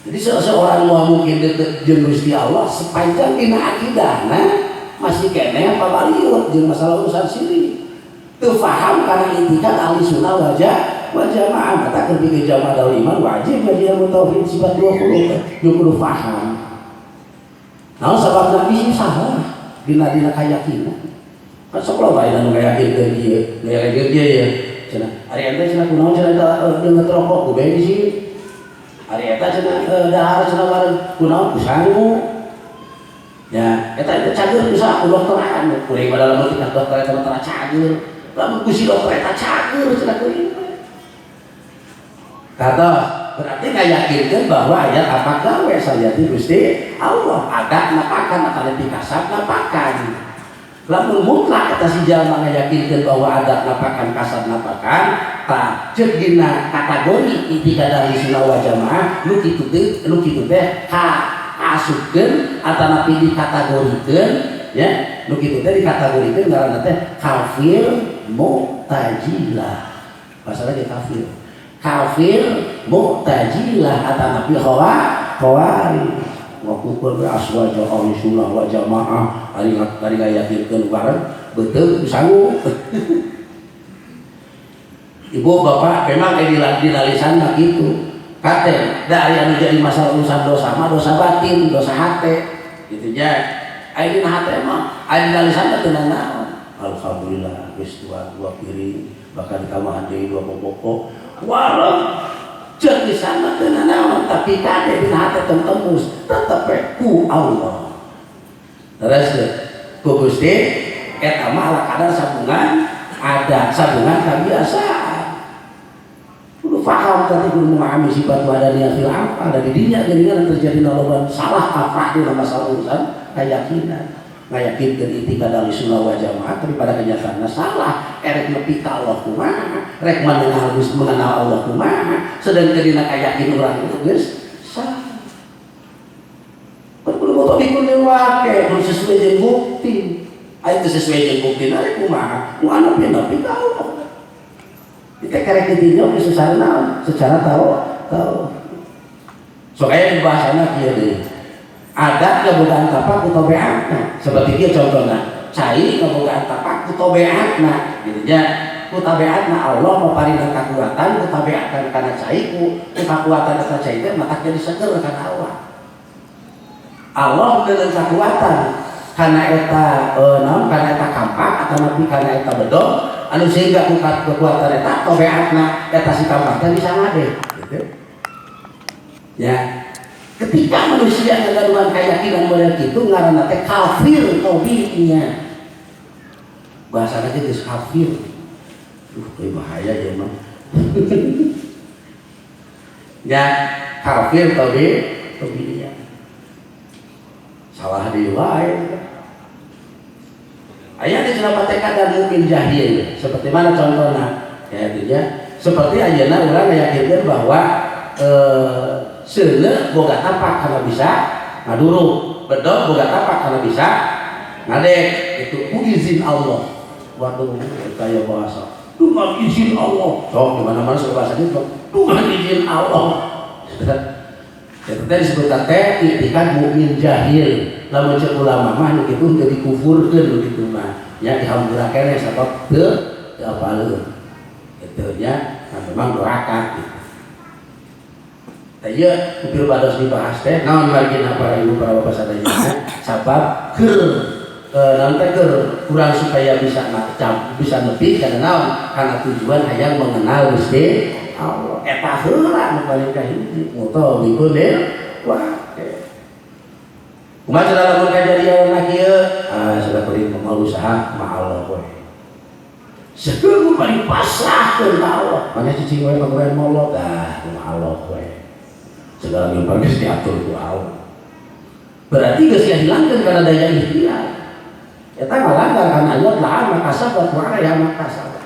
Jadi seseorang mau mungkin deket jeung Gusti Allah sepanjang dina akidahna masih keneh apa baliut jeung masalah urusan siri teu paham kana intikan ahli sunnah wal jamaah kata ketika jamaah daul iman wajib bagi yang tauhid sifat 20 jeung kudu paham naon sababna bisi salah dina keyakinan kan sekolah baik anu yakin ke dia ya cenah ari ente cenah kunaon cenah deungeut rokok ku bae di sini ari eta cenah dahar cenah bareng kunaon ku sangu ya eta cager bisa ku dokteran kuring pada lamun kita dokter eta tara cager lamun ku si dokter eta cager cenah kuring kata berarti ngayakinkeun bahwa aya apa gawe sayati Gusti Allah ada napakan atau lebih kasar napakan lamun mutlak kata si jalma ngayakinkeun bahwa ada napakan kasar napakan tah ceuk dina kategori itikad ahli sunnah wal jamaah nu kitu teh kaasupkeun atanapi dikategorikeun ya nu kitu teh dikategorikeun ngaranna teh kafir mu'tazilah masalah ge kafir mu'tazilah atanapi khawarij waktu aswaja ahli sunnah wal jamaah ari ngayakinkeun bareng betul sanggup. Ibu bapak memang dinalisan gitu kate da anu jadi masalah urusan dosa mah dosa batin dosa hate gitu nya aya dina hate mah aya dinalisan teu naon alhamdulillah geus dua piring bahkan tambahan deui 2 pokok warung jeung di sana teu naon tapi kade dina hate tembus tetep ku Allah. Terus ku Gusti eta mah ala kadar sabungan ada sabungan kebiasaan. Kudu paham tadi kudu memahami sifat wadaniyah fil ada di dinya geuningan terjadi naloban salah kaprah di masalah urusan keyakinan. Ngayakinkeun itikad ahli sunnah wal jamaah tapi pada kenyataanna salah erek nepi ka Allah kumaha rek mengenal Allah kumaha sedangkan dina kayakin urang itu geus salah kudu boto dikun wake mun sesuai jeung bukti aya teu sesuai jeung bukti rek kumaha nu anu nepi ka Allah kita karek ditinjau secara tahu sok aya di bahasana kieu deui ada kebogaan tapak ku tobeatna seperti dia contohnya cai kebogaan tapak ku tobeatna gitu nya tabiatna Allah maparingan kekuatan ku tabiatan kana cai ku kekuatan eta cai teh mata jadi seger kana Allah. Allah dengan kekuatan kana eta naon kana eta kampak atau nabi kana eta bedog anu sehingga ku kekuatan eta tabiatna eta si kampak teh bisa ngade gitu. Ya. Ketika manusia ngagaduhan keyakinan model kitu ngaranna teh kafir tauhidnya. Bahasana teh geus kafir. Bahaya ya mah. Ya, kafir tauhidnya. Salah di wae. Aya di cenah pateka dan mungkin jahil. Seperti mana contohnya? Ya artinya seperti ayeuna urang yakinkeun bahwa seuneu boga tapak kana bisa ngaduruk, bedog boga tapak kana bisa ngadek. Itu ku izin Allah. Waduh, kayak bahasa dengan izin Allah. So, gimana-mana suka bahasa itu dengan izin Allah. Itu tadi disebut teh itikad mukmin jahil. Lamun cek ulama mah nu kitu jadi kufurkeun kitu mah. Ya dihampura keneh sabab teu apaleun. Kitu nya memang doraka gitu. Taya kupir bados dibahas teh naon margina para ibu para bapak sadayana sabab keur nanti kurang supaya bisa macam bisa lebih karena naon karena tujuan hayang mengenal Gusti Allah eta heula nu paling kahiji moto bikulil wah kumaha lamun kajadian kieu sudah kuring mau usaha mah Allah we sekeun paling pasrahkeun ka Allah mana cicing we pagawean maulid mah Allah we segala nyumpang geus diatur ku Allah berarti geus hilangkeun kana daya ikhtiar. Kita melanggar karena Allah lah makasabat wa ya makasabat.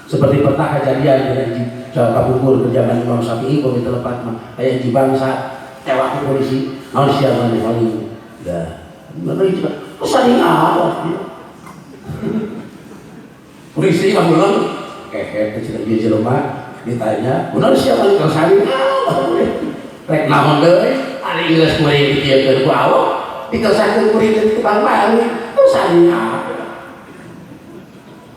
Seperti pernah kejadian di Jawa Bogor ke zaman Imam Syafi'i kok ditelepat mah aya di bangsa tewak polisi naon sia mani paling. Dah. Bener itu. Saling Allah. Polisi mah belum kecil dia jelema ditanya, "Bener sia mani kalau saling Allah." Rek naon deui? Ari geus kuring ditiekeun ku Allah, dikesakeun kuring di tukang balik. Saling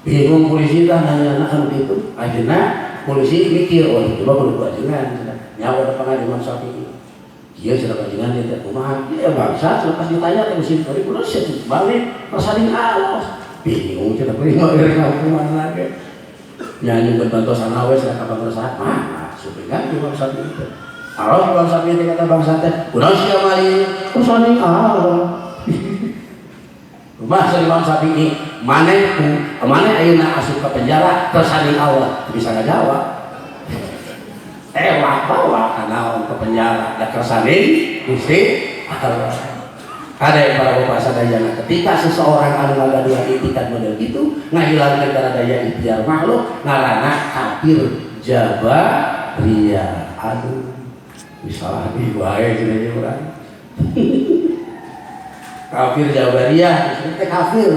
bingung polisi kan nanya anak itu akhirnya polisi mikir oh itu mah kudu ajengan nyawa depan Imam Syafi'i dia sudah ajengan dia tidak kumaha dia bangsa selepas ditanya ke musim kori kudu situ balik saling Allah bingung kita prima kumaha lagi nyanyi berbantu sanawe saya kapan resah mana supaya Imam Syafi'i itu kalau Imam Syafi'i kata bangsa teh kudu sia mali saling Allah bahasa Imam Syafi'i mana ayeuna asup ke penjara tersaling Allah bisa ngajawab bawa kana ke penjara da tersaling Gusti Allah ada para bapak sadayana ketika seseorang anu ngagaduhan itikad model itu ngahilangkeun kana daya ikhtiar makhluk ngaranna kafir jabariyah aduh misalnya di wae cenah urang kafir jabariyah itu kafir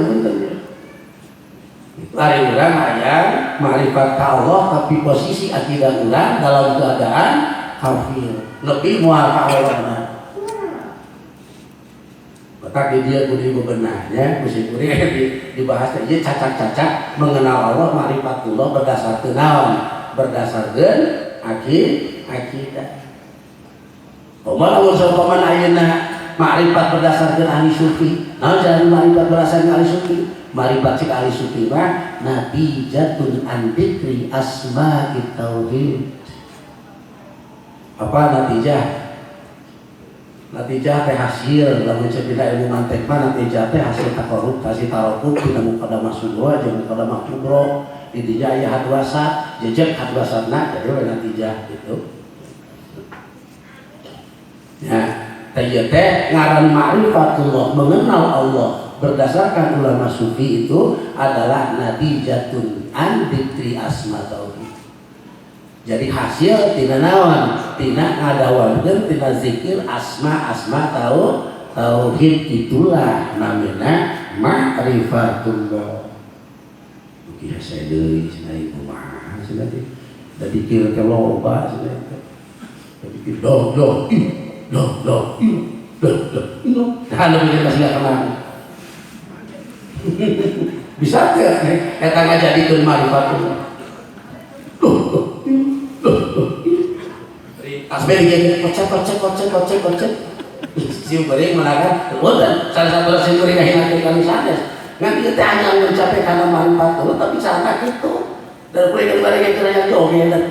lari urang aya marifat ka Allah tapi posisi akidah urang dalam keadaan kafir lebih moal ka Allah maka dia kudu bebenahnya mesti kuring dibahas ieu cacak-cacak mengenal Allah marifatullah berdasarkeun naon berdasarkeun akidah umpama lamun saumpama ayeuna ma'rifat berdasarkan ahli sufi. Nah, jangan ma'rifat berdasarkan ahli sufi. Ma'rifat cik ahli sufi mah natijatun an dzikri asma'i tauhid. Apa natijah? Natijah teh hasil lamun cek dina ilmu mantek mah natijah teh hasil takarrub kasih tarokub dina muqaddamah sughra jeung muqaddamah kubra. Di dinya aya hadwasat, jejeg hadwasatna jadi natijah gitu. Ya. Taya teh ngaran ma'rifatullah mengenal Allah berdasarkan ulama sufi itu adalah natijatun an dzikri asma tauhid. Jadi hasil tina naon? Tina ngadawankeun tina zikir asma tauhid itulah namina ma'rifatullah. Kieu saya deui cenah ieu mah cenah teh. Da dikir ke loba cenah teh. Da dikir doh kalau bikin masih gak kenal bisa teh eta ngajadikeun marifatullah. Asbel gini kocek siu bering menakan bodan salah satu siu bering ngahingakeun kali sanes ngan ieu teh hanya mencapai kana marifatullah tapi cara kitu dan kudu bareng yang joget dan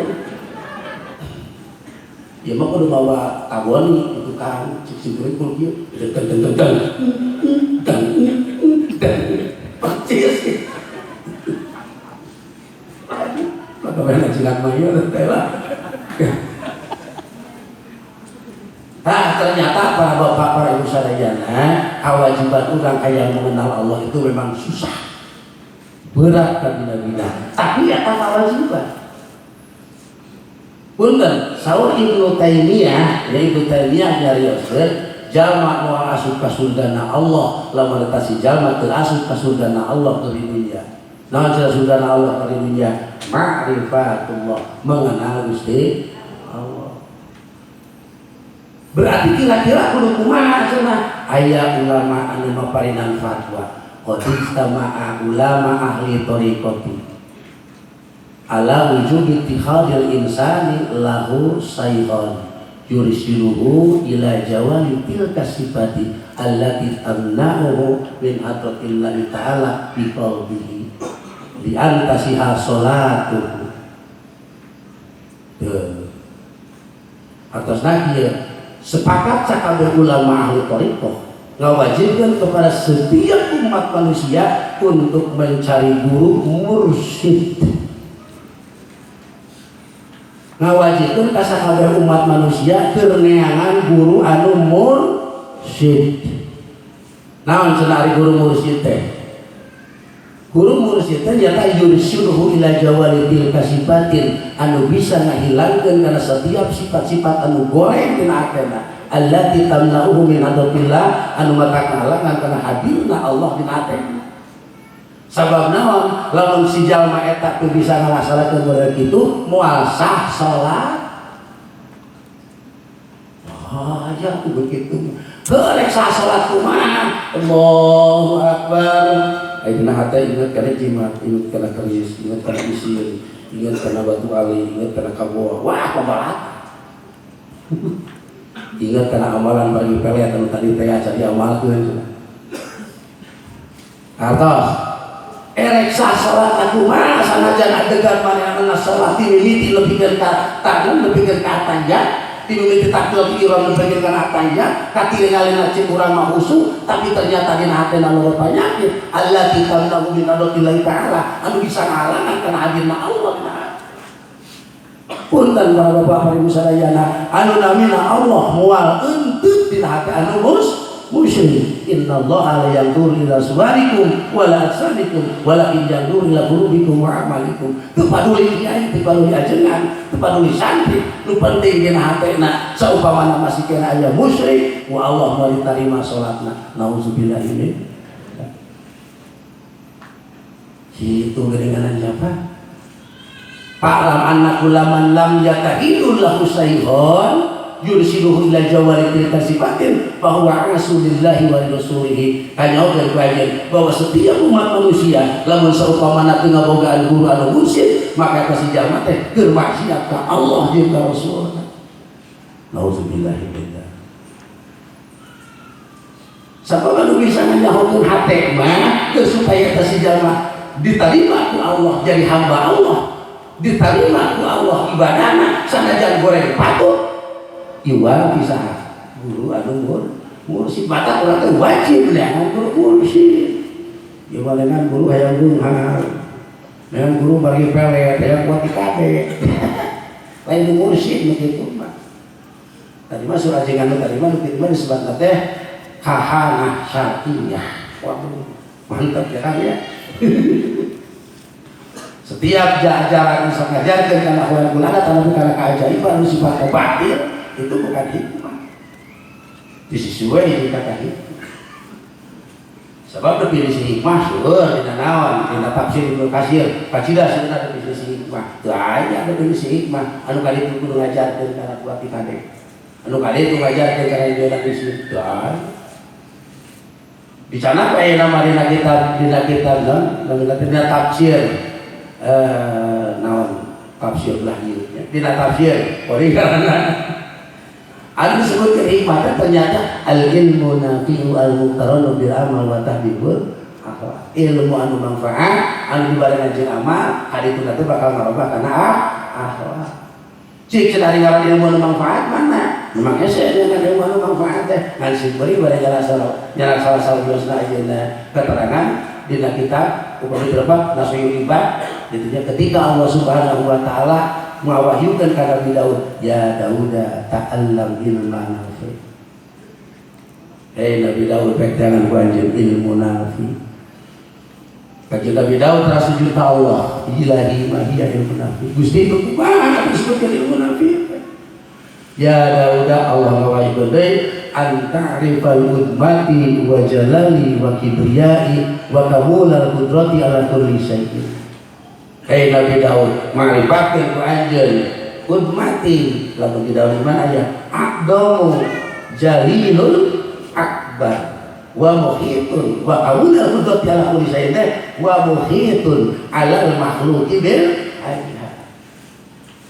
ya mah kudu bawa tabon itu kan siu bering kudu kieu teng percis maka mana jinak mah ieu teh lah. Nah ternyata para bapak, para ibu sadayana, kewajiban orang yang mengenal Allah itu memang susah, berat dan bina-bina. Tapi ya kewajiban. Punten, saur Ibnu Taimiyah, yaitu Taimiyah nyarioskeun jalma nu asup ka sundana Allah, lamun eta si jalma teu asup ka sundana Allah dari dunia. Naon cenah sundana Allah dari dunia? Ma'rifatullah, mengenal Gusti Allah. Berarti kira-kira kudu kumaha cenah aya ulama anu maparinan fatwa qad istama'a ulama ahli thariqati ala wujud ittikhadil insani lahu sayhan yursiluhu ila jawali tilka sifati allati tamna'uhu min hadratillahi ta'ala bi qalbihi li antasiha salatuhu atas nakieu sepakat sakabeh ulama ahli thariqah ngawajibkeun kepada setiap umat manusia untuk mencari guru mursyid. Ngawajibkeun ka sakabeh umat manusia keur neangan guru anu mursyid. Naon cenah ari guru mursyid teh? Guru mursyid teh nyata yursyuduhu ila jawalitil kasifatin anu bisa ngahilangkeun kana setiap sifat-sifat anu goreng tina atena allati tamna'uhu min hadatillah anu matahalangan kana hadirna Allah dina atena. Sabab naon? Lamun si jalma eta teu bisa ngalaksanakeun bener kitu moal sah salat. Ah, ya begitu. Keur sah salat kumaha? Allahu akbar. Ayeuna hate ingat kana jimat, ingat kana keris, ingat kana isir, ingat kana batu ali, ingat kana kaboa. Wah, pembalat. Ingat kana amalan bagi pelet anu tadi teh aja diamalkeun. Atos erek sah salat kumaha sanajan adegan manehna salat dimiliti lebihkeun ka tangan, lebihkeun ka tangan. Dimiliki takbir ihram lebihkeun kana tangan, katiringalina cik urang mah husu, tapi ternyata dina hatena loba panyakit. Allati tamna'u min hadatillah ta'ala, anu bisa ngalangan kana hadirna Allah. Punten para bapak para ibu sadayana, anu namina Allah moal eunteut dina hati anu musyrik. Innallaha la yanzuru ila suwarikum wa la ajsadikum walakin yanzuru ila qulubikum wa a'malikum. Teu paduli kiai, teu paduli ajengan, teu paduli santri, nu penting dina hatena saumpamana masih kena aya musyrik, wa Allah moal ditarima salatna. Nauzubillah ini. Itu geringanan siapa? Fa'lam anna kullaman lam yatahidul lahu sayhon yursiluhu ila jawaritil kasifatin bahwa rasulillahi wa rasulihi kanyaw dan kajian bahwa setiap umat manusia lamun saumpamana teu ngabogaan guru anu mursyid maka kasih jalma teh keur maksiat ka Allah jeung ka Rasulna. Nauzubillah min dzalik. Sabab anu bisa nyahokeun hate mah teu supaya kasih jalma diterima ku Allah jadi hamba Allah, diterima ku Allah ibadahna sanajan goreng patut iwa bisa guru anu mursyid mata urang teh wajib neangan guru mursyid. Ieu dengan guru hayang beunghar, dengan guru bagi pelet, hayang kuat dikade. Lain mursyid begitu mah. Tadi mah surah ajengan tadi mah disebutna teh hahanah syar'iyah. Waduh, mantap ya kan ya. Setiap ajaran yang mengajarkan karena ulama tapi karena keajaiban sifat batil itu bukan hikmah. Disesuai kata hikmah. Sebab definisi hikmah seueur dina naon? Dina tafsir Ibnu Katsir. Kacida sebenarnya definisi hikmah. Teu aya definisi hikmah. Anu kali itu kudu ngajarkeun kana buat kade. Anu kali itu ngajarkeun kana ieu definisi. Teu aya. Dicana aya nama dina kitab dina tafsir naon tafsir lah ieu dina tafsir originalna anu disebutkeun hikmah ternyata al ilmu nafi'u al muqtaranu bil amal wa tahdibul akhlaq ilmu anu manfaat anu dibarengan jeung amal hadituna teh bakal ngarobah kana akhlak cik cenah ngaran ilmu anu manfaat mana memang ese dengan ilmu anu manfaat teh ngan beri bari jalan salah saludosna ayeuna keterangan dina kitab upami berapa Nasrul Ibad intinya ketika Allah Subhanahu wa taala mewahyukan ka Nabi Daud ya Daud ta'allam ilman nafi Nabi Daud pegangan ku anjeun ilmu nafi Kajian Nabi Daud terasa juta Allah ilahi mahiyya ilmu nafi Gusti itu kumaha disebutkeun ilmu nafi ya Daud Allah ngawahyukeun deui an ta'rifal udmati wa jalali wa kibriyai wa kamulal qudrati ala kulli syai'in Nabi Daud ma'rifatkeun ku anjeun udmati lamun di dalam iman aya aqdamu jalilul akbar wa muhitun wa kamulal qudrati ala kulli syai'in wa muhitun ala makhluqi bil ayat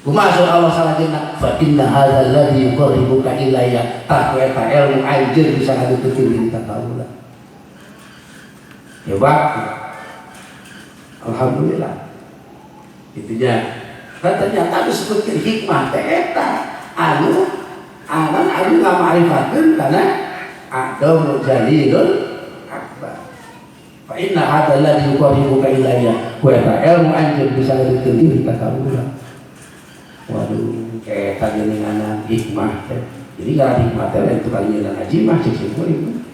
kumaha Allah salajengna fa inna hadzal ladzi yuqarribuka ilayya tahwa ilmu anjeun bisa ngadukeun ka kaula hebat alhamdulillah itunya ternyata disebutkeun hikmah teh eta anu ngamarifatkeun kana aqdamul jalilul akbar fa inna hadzal ladzi yuqarribuka ilayya wa ilmu anjeun bisa ngadukeun ka kaula waduh kayak tadi dengan hikmah jadi kalau hikmah itu kali yang ngaji mah cik simpulin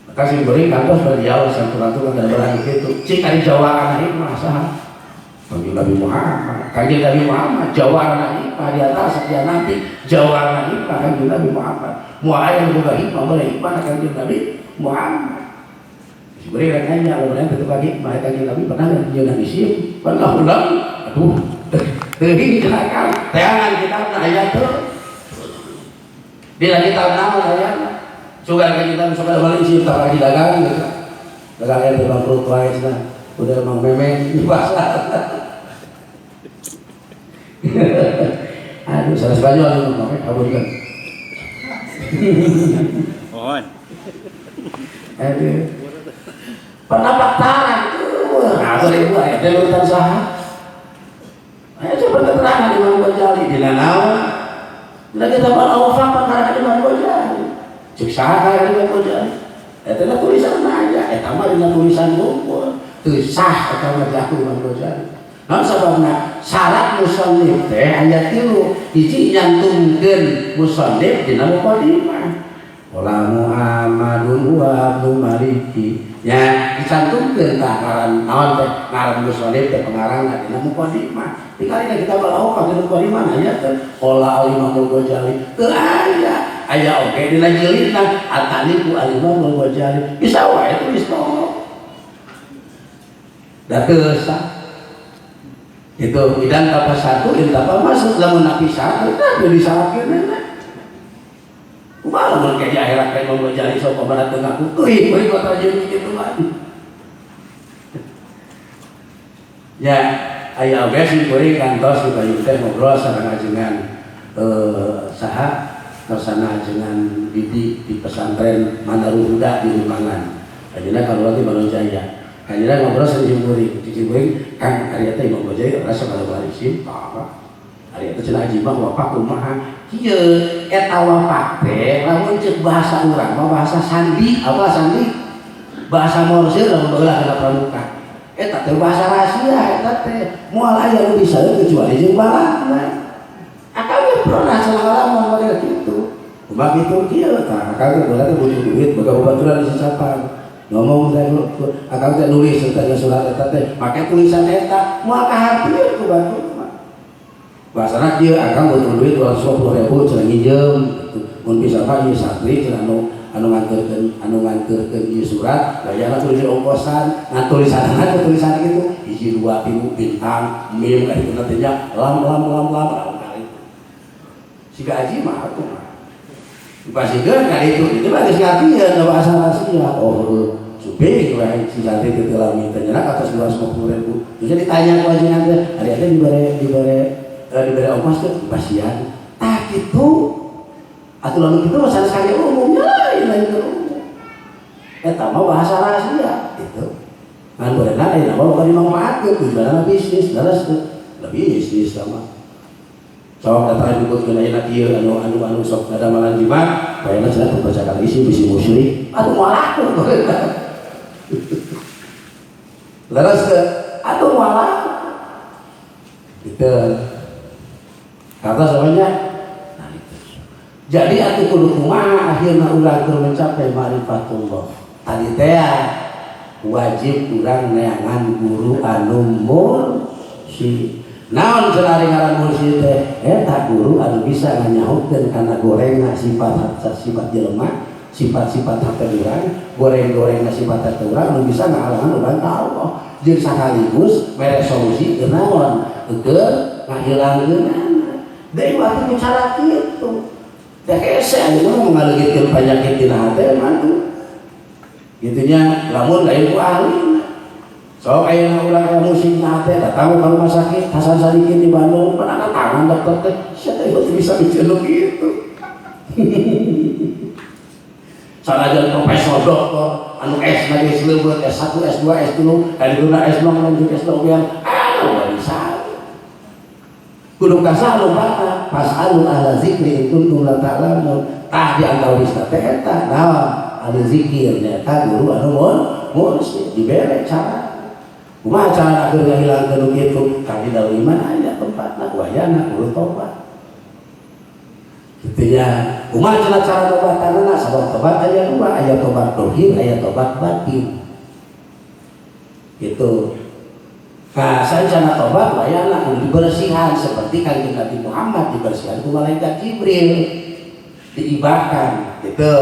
maka simpulin kantos berjauh satu-satu kan ada berani itu cik ada jawaan hikmah sah bagi Nabi Muhammad kajian Nabi Muhammad jawaan hikmah di atas dia nanti jawaan hikmah kajian Nabi Muhammad mu'ayah yang buka hikmah boleh hikmah kajian Nabi Muhammad simpulin kan nanya kalau berani ketika hikmah kajian Nabi pernah nggak dia Nabi siap pernah ulang aduh teuing kenakal teangan kitab ayat tuh dina kitab naon ayatna sugan ka kitab sugan balik sih tak lagi dagang gitu dagang yang bangkrut wae cenah udah mang meme di pasar aduh salah Spanyol itu mame kabulkan mohon aduh pendapatan tuh nah ribu ayat urutan saha ayo coba keterangan Imam Ghazali di naon dina kita bawa wafat karena Imam Ghazali cek saha Imam Ghazali eta tulisan aja eta mah dina tulisan hukum teu sah eta mah jaku Imam Ghazali naon sababna syarat musannif teh aya 3 hiji nyantumkeun musannif dina muqaddimah wala Muhammadun wa Abdul Maliki ya dicantumkeun ka ngaran naon teh ngaran musannif teh pengarangna dina muqaddimah tinggal kita balau pakai muqaddimah aya teh qala Imam Ghazali teu aya oge dina jilidna ataniku Imam Ghazali bisa wae tulis tolong da teu sah itu idan apa satu intapa masuk lamun napi satu tah disalahkeun kumaha mun kayak di akhirat kayak Imam Ghazali sok pabarat teu ngaku teuing beuy kota jeung kitu mah ya aya oge sing kuring kantos kita teh ngobrol sareng ajengan saha tersana ajengan bibi di pesantren Manarul Huda di Limangan ajeuna kalau lagi Bandung Jaya ajeuna ngobrol sareng kuring kan ari teh Imam Ghazali rasa balabarisieun apa ari teh cenah haji mah wapak kumaha kieu eta wapak teh lamun ceuk bahasa urang mah bahasa sandi apa sandi bahasa Morse lamun beulah kana pramuka eta teh bahasa rahasia eta teh moal aya nu bisa kecuali jeung balana akawe pernah salahalaman model kitu kumaha kitu kieu tah akawe beulah teh butuh duit boga babaturan disasapan ngomong teh akawe teh nulis teh surat eta teh make tulisan eta moal kahartieun ku batu bahasana kieu akang butuh duit 250.000 cenah nginjem mun bisa mah ieu santri cenah anu nganterkeun ieu surat bayarna tulis ongkosan ngan tulisanna tulisan kitu hiji 2 3 bintang mim kitu teh nya lam kali siga aji mah atuh Dipastikan kan itu lagi ngartian bahasa rahasia. Oh supaya gue si santri itu telah minta nyerak atas 250.000. Jadi ditanya ke wajib nanti ada diberi ongkos tuh pasien. Ah gitu. Atau lalu itu masalah sekali umumnya lain umum. Mau bahasa rahasia itu. Kan boleh nanti nama bukan dimanfaatkan tujuan bisnis, dalas lebih bisnis sama. Sok datang ikut kena ina ieu anu sok ada malan jimat, bayana cenah pembacakan isi bisi musyrik. Atuh moal aku. Laras ke atuh moal aku. Gitu. Kata semuanya. Nah itu. Jadi atuh kudu kumaha akhirna urang keur mencapai ma'rifatullah. Tadi teh wajib urang neangan guru anu mursyid. Naon cenah ngaran mursyid teh eta guru anu bisa nganyahokeun kana gorengna sifat jelema, sifat-sifat hate urang, goreng-gorengna sifat hate urang anu bisa ngahalangan urang ka Allah. Jeung sakaligus mere solusi teu naon, keur ngahilangkeunana. Deui waktu bicara kitu. Teh hese anu mah ngaleungkeun panyakit dina hate mah. Gitunya lamun lain ku ahli. So ayeuna urang aya musik na teh datang ka rumah sakit Hasan Sadikin di Bandung pernah tangan dokter teh sia teh bisa bicara gitu. Sanajan profesor dokter anu S na geus leuweut S1 S2 S3 kadina S0 lanjut S2 yang anu bisa. Kudu kasal loba pas anu ahla zikri itu la ta'lamun tah di antara wisna teh eta naon anu zikir nyata guru anu mursyid dibere cara kumaha cara agar ngahilangkeun kitu kadi dalu iman aya tempatna wayana kudu tobat kitu nya kumaha cara tobatanna sabab tobat aya dua aya tobat dohir aya tobat batin gitu. Nah sancana tobat wayana kudu dibersihan seperti kanjeng Nabi Muhammad dibersihan ku malaikat Jibril diibahkan gitu.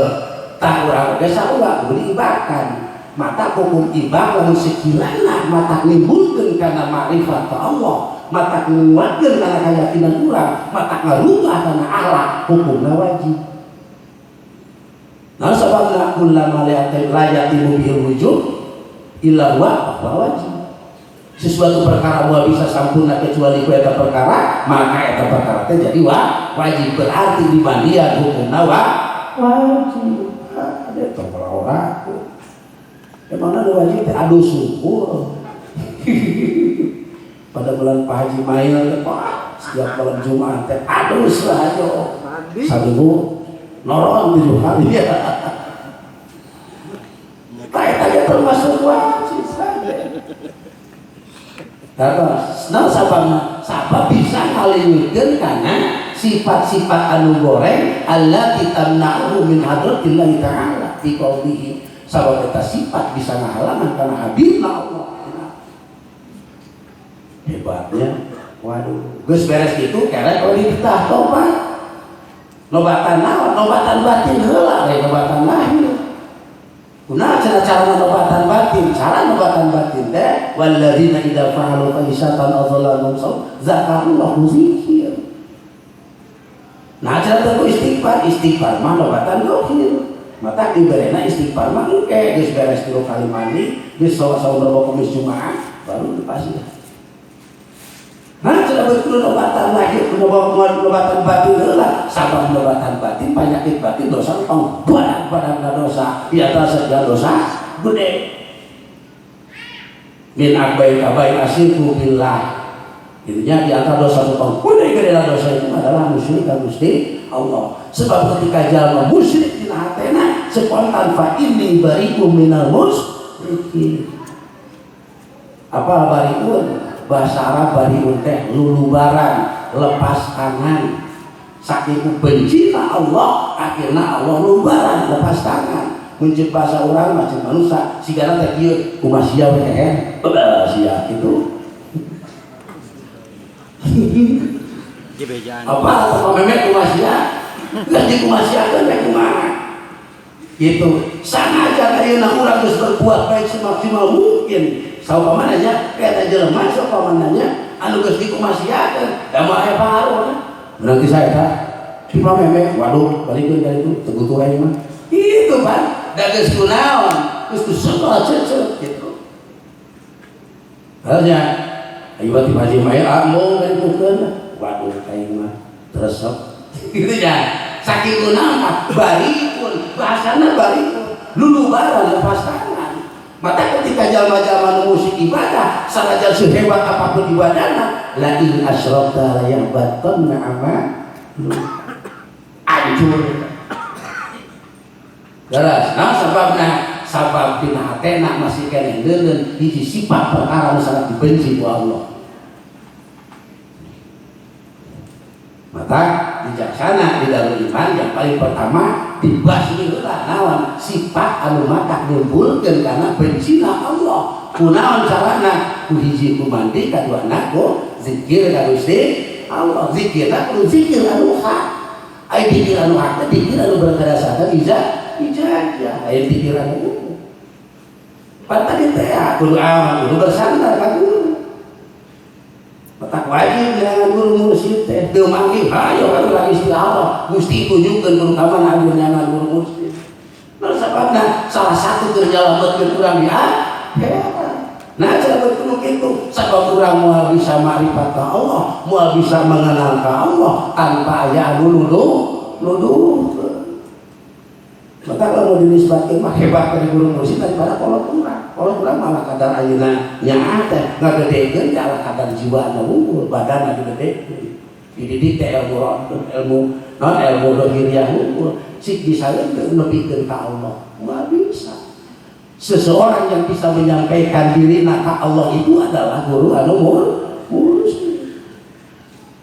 Tah urang ge sarua kudu diibahkan. Mata hukum ibah lamun sekirana mata nimbulkeun kana makrifat ka Allah, mata nguatkeun kana keyakinan urang, mata ngarubah kana akhlak hukumna wajib. Nah sababna kullama layatimu bil wujud illa wa wajib. Sesuatu perkara moal bisa sampurna kecuali ku eta perkara, maka eta perkara teh jadi wajib berarti dimandian hukumna wajib. Ada orang emangnya ada wajib aduh syukur pada bulan Pak Haji Mail setiap malam Jumat aduh selajo sabibu nolong 7 kali ya tanya termasuk wajib nah sabab bisa ngaliwikeun kana sifat-sifat anu goreng allati tamna'u min hadratillahi ta'ala fi qaulihi sabab eta sifat bisa ngahalangan karena hadirna Allah. Hebatnya, waduh, geus beres itu karena kalau ditah tobat. Nobatan naon? Nobatan batin heula, lain nobatan lahir. Kunaha cara nobatan batin? Cara nobatan batin teh walladzina idza fa'alu fahisatan aw dzalamu zakarullahu zikir. Nah, cara istighfar mah nobatan lahir. Mata diberena istighfar mah engke geus beres 3 kali mandi geus salat berapa Kamis Jumat baru dipasih. Nah, cenah betul obatan lagi obatan batin heula sabab obatan batin penyakit batin dosa tong badan dosa di atas segala dosa gede. Min akbai kabai asyirku billah. Intinya di antara dosa tong gede dosa itu adalah musyrik ka Gusti Allah. Sebab ketika jalma musyrik dina hatena spontan fa inni bari'um minal musyrikin. Apa bari'un? Bahasa Arab bari'un teh lulubaran, lepas tangan. Saking bencina Allah, akhirnya Allah lulubaran, lepas tangan. Muncul bahasa orang macam manusia, sigana teh kieu kumaha sia we teh. Sia kitu. Apa memek kumaha sia? Ganti kumasiakan baik kumaha gitu sangaja ayeuna urang geus berbuat baik semaksimal mungkin saupamananya eta jelema saupamananya anu geus dikumasiakeun da mah aya pangaruhna bener kisah eta cuma memang waduh balikin dari itu tegutur aja mah itu kan dages kunaon terus kusukol cecet gitu harusnya ayo bati haji maya mau dari tukeun waduh aing mah teresep gitu ya saking kunaon barikun bahasana barikun lulubaran lepas tangan maka ketika jalma-jalma musik ibadah sanajan sehebat apapun ibadahna la in asyrafta la yahbatanna amal hancur garas nah sabab dina hatena masih kene leuleuh hiji sifat perkara nu sangat dibenci ku Allah maka bijaksana di dalam iman yang paling pertama dibasmi heula naon sifat anu matak nimbulkeun kana bencina Allah kunaon carana ku hiji ku mandi kaduana ku zikir ka Gusti Allah zikirna kudu zikir anu hak aya zikir anu hak zikir anu berkadasarkan ijazah aya zikir anu pantai teh kudu aman kudu bersandar ka guru tak wajib dengan guru mursyid teh teu manggih hayo atuh lagi istighfar Gusti tunjukkeun guru ka mana anu nyangan guru mursyid nah sababna salah satu terjalametkeun urang di nah cara bertemu kitu sabab urang moal bisa ma'rifat ka Allah moal bisa mengenal ka Allah tanpa aya anu nuduh maka kalau dinisbatkan mah hebat dari guru mursyid daripada kalau kurang malah kadar ayeuna nyaah teh ngagedekeun ala kadar jiwana unggul badanna digedekeun dididik teh ilmu lahiriah unggul sik bisa nepikeun ka Allah moal bisa seseorang yang bisa menyampaikan dirina ka Allah itu adalah guru anu mursyid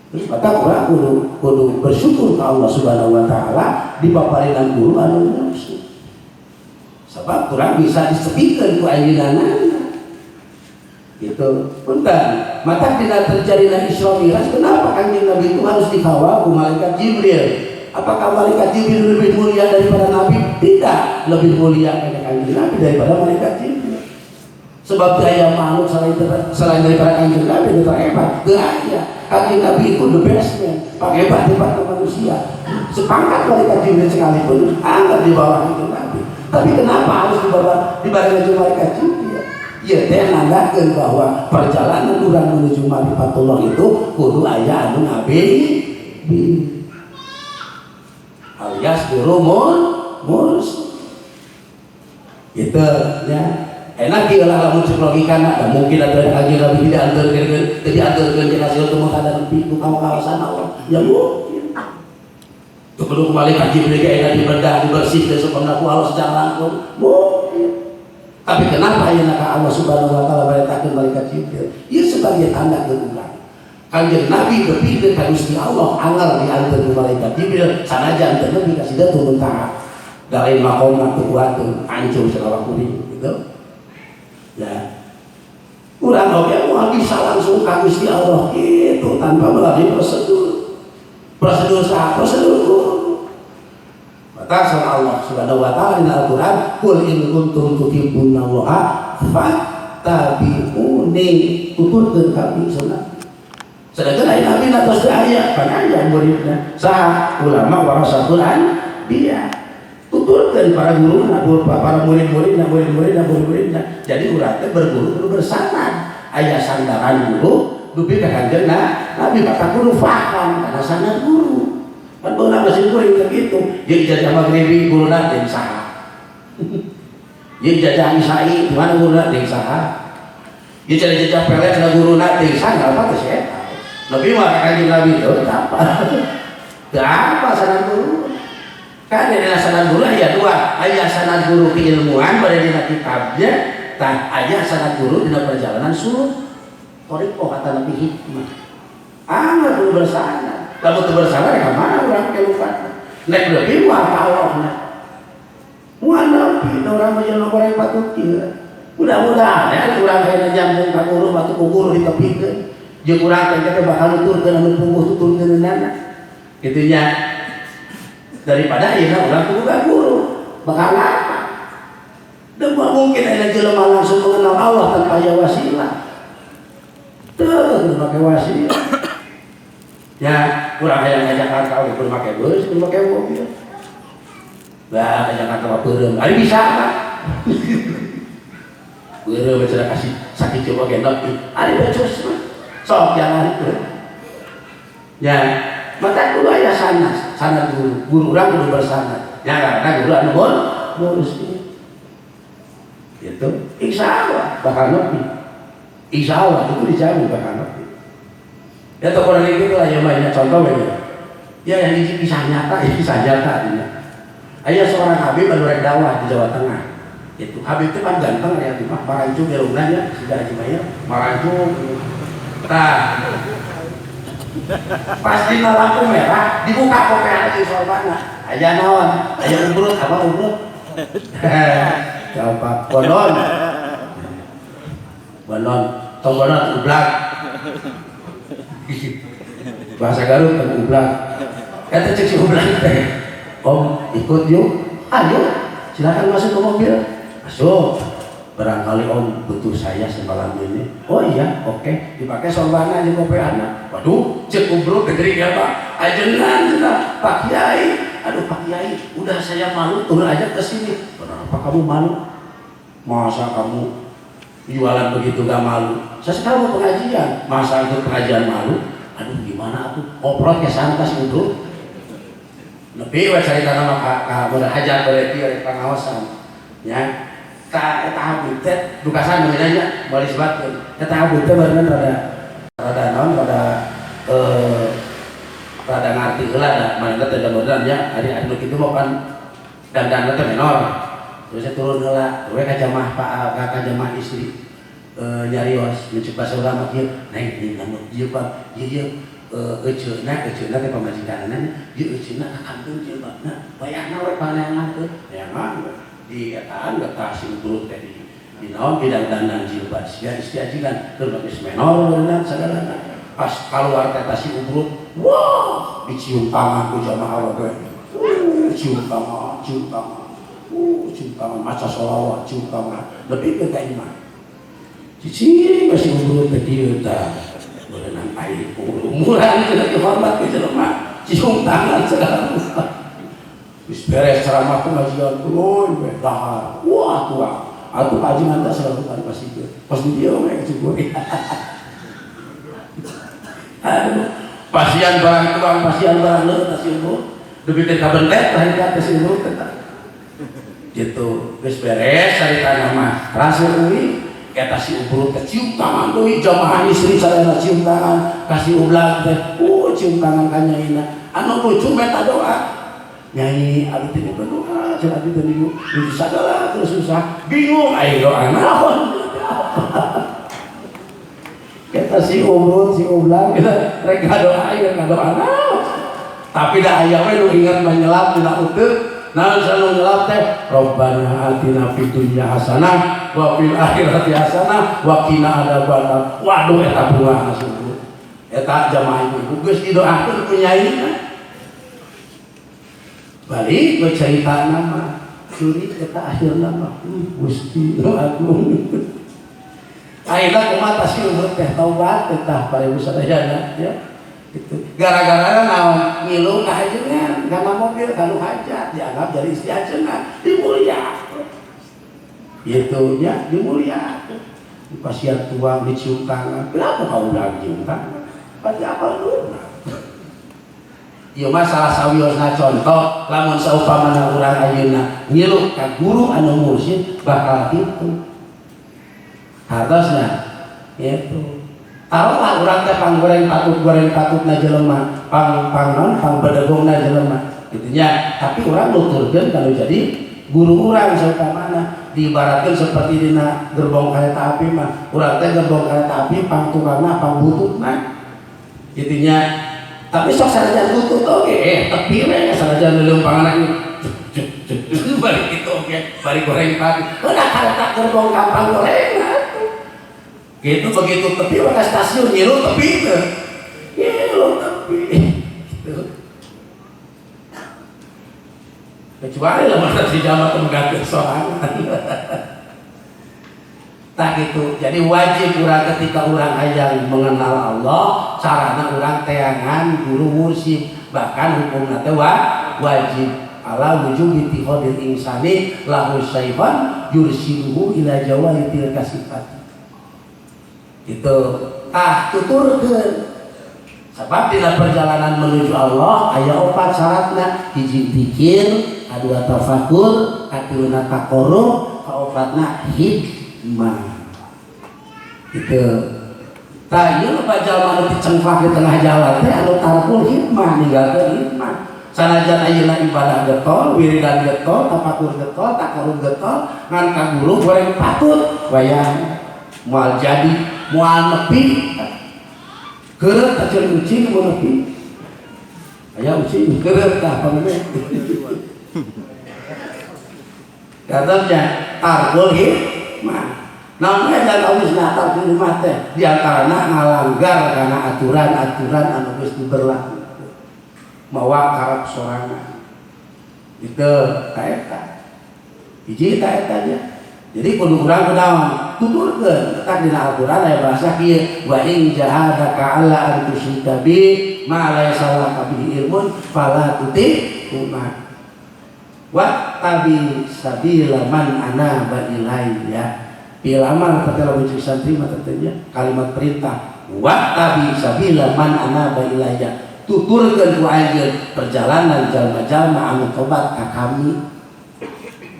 terus maka urang kudu bersyukur ka Allah Subhanahu wa taala dipaparingan guru anu mursyid sebab kurang bisa disebutkan ku ayeunana gitu punten maka dina terjadina Isra Mi'raj kenapa Kanjeng Nabi itu harus dikawal ku malaikat Jibril apakah malaikat Jibril lebih mulia daripada Nabi tidak lebih mulia Kanjeng Nabi daripada malaikat Jibril sebab daya makhluk selain daripada Kanjeng Nabi itu hebat daya Kanjeng Nabi itu the best man pakai hebat manusia sepangkat malaikat Jibril sekalipun angkat di bawah Kanjeng Nabi tapi kenapa harus dibarengan dengan malaikat Jibril ya teh nandakeun bahwa perjalanan urang menuju ma'rifatullah itu kudu aya anu ngabedi alias guru mursyid gitu ya enak ieu lah lamun cek logikana mungkin ada Kanjeng Nabi tidak antarkeun ke hasil temu kada nepi ku kawasan Allah ya mungkin tuh kudu malaikat Jibril ge aya dibedah dibersihkeun supaya ku Allah secara langsung mungkin tapi kenapa ayeuna ka Allah Subhanahu wa taala baretakeun malaikat Jibril ieu sebagai tanda keurang Kanjeng Nabi berpikir ka Gusti Allah anggar diantar ku malaikat Jibril sanajan teu nepi ka sidatul muntaha dari makomna teu kuatun hancur segala kuring gitu ya urang oge moal bisa langsung ka Gusti Allah itu tanpa melalui prosedur maka sama Allah Subhanahu wa taala di Al-Qur'an qul in kuntum tuhibbunallaha fattabi'uni tuturkeun kami sunnah sedangkan aya nabi natos aya kan aya muridna saha ulama warasatul anbiya tuturkeun para guruna para murid-muridna jadi urang teh berguru bersanad aya sandaran guru dupi ka Kanjeng Nabi maka kudu paham kana sanad guru kan beunang masih kuring gitu jeung ijazah maghribi guruna jeung saha jeung ijazah isai di mana guruna jeung saha jeung ijazah pelet na guruna jeung saha apa teh saya lebih mah Kanjeng Nabi teh apa sanad guru kan dina sanad guru aya dua aya sanad guru keilmuan bade dina kitabnya tah aya sanad guru dina perjalanan suluk thariqah kata Nabi hikmah anggar kudu bersanad lamun teu bersanad ka mana urang kelupana nek leuwih mah ka Allahna moal nabi urang mah jeung goreng patut kieu mudah-mudahan ya urang hayana nyambung ka guru batu ku guru ditepikeun jeung urang teh bakal nuturkeun anu pungguh tuturkeunana kitu nya daripada ayeuna urang kudu ka guru bakal apa dan mungkin ada jelema langsung mengenal Allah tanpa aya wasilah teu pakai wasilah Ya, kurang hayang ke Jakarta udah perlu pakai bus, perlu pakai mobil. Lah ke Jakarta mah beureum, ari bisa kan? Beureum sudah kasih sakit coba gendong, ari becus mah. Sok jangan itu. Ya, mata dulu aya sana guru urang kudu bersana. Ya karena guru anu bonus itu insya Allah bakal nepi. Insya Allah itu dijamin bakal nepi. Ya tokoh lagi itu lah yang banyak contoh ya. Ya yang ini kisah nyata, ya kisah nyata ini. Ayah seorang Habib baru rek dakwah di Jawa Tengah. Itu Habib itu kan ganteng ya, cuma marancu gerungannya sudah aja bayar marancu. Nah, pasti lampu merah dibuka kopiah di sorbannya. Ayah naon, ayah umrut apa umrut? Coba bonon, tong bonon ublak. Bahasa Garut tong ublak. Kata cek si ublak teh, Om ikut yuk, ayo silakan masuk ke mobil, masuk. Barangkali Om butuh saya semalam ini. Oh iya, oke. Dipakai sorbannya aja kopiahnya. Waduh, cek umrut negeri ya Pak. Ajengan, Pak Kiai. Aduh Pak Kiai, udah saya malu turun aja ke sini. Kenapa kamu malu? Masa kamu jualan begitu gak malu? Saya sekarang mau pengajian, masa itu pengajian malu? Aduh gimana aku? Oprot ke sana kasih uduk. Lebih cari tanah maka hajar berarti oleh pengawasan. Ya, eta Habib teh dukasan namanya boleh sebutkeun. Eta Habib teh beneran rada ngarti heula da mana teh beneran ya ari anu kitu mah kan dandan teh menor. Terus saya turun heula, we ka jamaah ka jamaah istri nyarios mencoba saurama kieu naik di ngamuk ieu Pak, ieu euceuna teh pamajikanna ieu euceuna ka kampung ieu Pak. Nah, bayarna we paneangan teh. Bayangan di etaan geus si ubrut teh di naon bidang dandan jilbab sia istiajikan keur geus menor beunang sagalana. Pas keluar kata si ubrut, wah dicium tangan ku jamaah we. Cium tangan, cium maca sholawat, cium tangan. Lebih ke ka imam. Cicing masih ubrut teh kieu tah. Beunang air umuran cenah dihormat ke jelema. Cium tangan segala rupa. Wis beres ceramah pengajian ulun we dahar. Wah tua. Atuh ajengan teh selalu kali pasikeun. Pas di dieu we cukup. Aduh, pasien barang tukang, pasien barang leuh teh si umur. Dupi teh kabentet tah ka teh si umur teh. Gitu, geus beres caritana mah. Rasul uwi eta si umur teh cium tangan deui jamaah istri sadayana cium tangan, kasih ulang teh. Cium tangan ka nyaina. Anu lucu meta doa. Nyai abdi teh berdoa, cenah abdi teh bingung. Sagala terus susah, bingung aya doa naon. Kita si umrut, si ublang, kita rek ngadoa, ya ngadoa tapi dah aya we nu ingat menyelap dina uteuh. Naon selalu nyelap teh? Rabbana atina fid dunya hasanah wa fil akhirati hasanah wa qina adzabannar. Waduh eta bunga asuh. Eta jamaah ibu geus didoakeun ku nyaina. Balik we caritana mah. Suri eta akhirna mah Gusti nu agung. Akhirnya kumata si umur teh taubat teh parewu sadayana ya gitu. Gara-gara naon ngilu ka ajengan kana mobil kalau hajat dianggap jadi istri ajengan dimulia. Gitu nya dimulia. Pasien tua dicium tangan. Kenapa kau udah cium tangan? Pasti apa dulu? Ieu mah salah sawiosna contoh lamun saumpamana urang ayeuna ngilu ka guru anu mursyid bakal kitu. Hartosna itu taruhlah urang teh panggoreng patut na jelema pang bedegongna jelema gitunya tapi urang nuturkeun kalau jadi guru urang saumpamana diibaratkeun seperti dina gerbong kareta api mah urang teh gerbong kareta api pang tukangna pang bututna gitunya tapi sok sanajan butut oge tepi we sanajan leumpangna balik itu oge balik goreng pagi udah kareta gerbong gampang goreng gitu begitu tepi ke stasiun nyilu tepi ke nyilu tepi gitu. Kecuali lah mana si jamaah mengganti sorangan tak gitu. Jadi wajib urang ketika urang hayang mengenal Allah carana urang teangan guru mursyid, bahkan hukumna teh wajib ala wujub ittikhadil insani lahu syaikhon yurshiduhu ila jawaritil kasifat. Itu tuturkeun sebab dina perjalanan menuju Allah aya 4 syaratna, hiji pikir, kadua tafakur, katilunan taqarrub, kaopatna hikmah. Itu tah ieu bajal manu dicengklak di tengah jalan teh anu tarkul hikmah, ninggalkeun hikmah. Sanajan ayeuna ibadah getol, wiridan getol, tafakur getol, taqarrub getol, ngan ka guru goreng patut wayang moal jadi moal nepi keureut ajeun ucing moal nepi aya ucing keureut tah pamane katanya tarkul hikmah. Namun dan Allah natal di rumah teh diantaranya ngalanggar karena aturan-aturan anu geus diberlaku mawa karep sorangan itu taeta hiji taetanya. Jadi kudu urang kunaon tuturkeun tak dina Al-Qur'an aya bahasa kieu wa in jahadaka alla an tusyrika bi ma laysa laka bihi ilmun fala tuti'huma wa tabi sabila man anaba ilayya. Pilamar kata lebih santri mah tentunya kalimat perintah wa tabi sabila man anaba ilayya, tuturkeun ku anjeun perjalanan jalma-jalma anu tobat ka kami.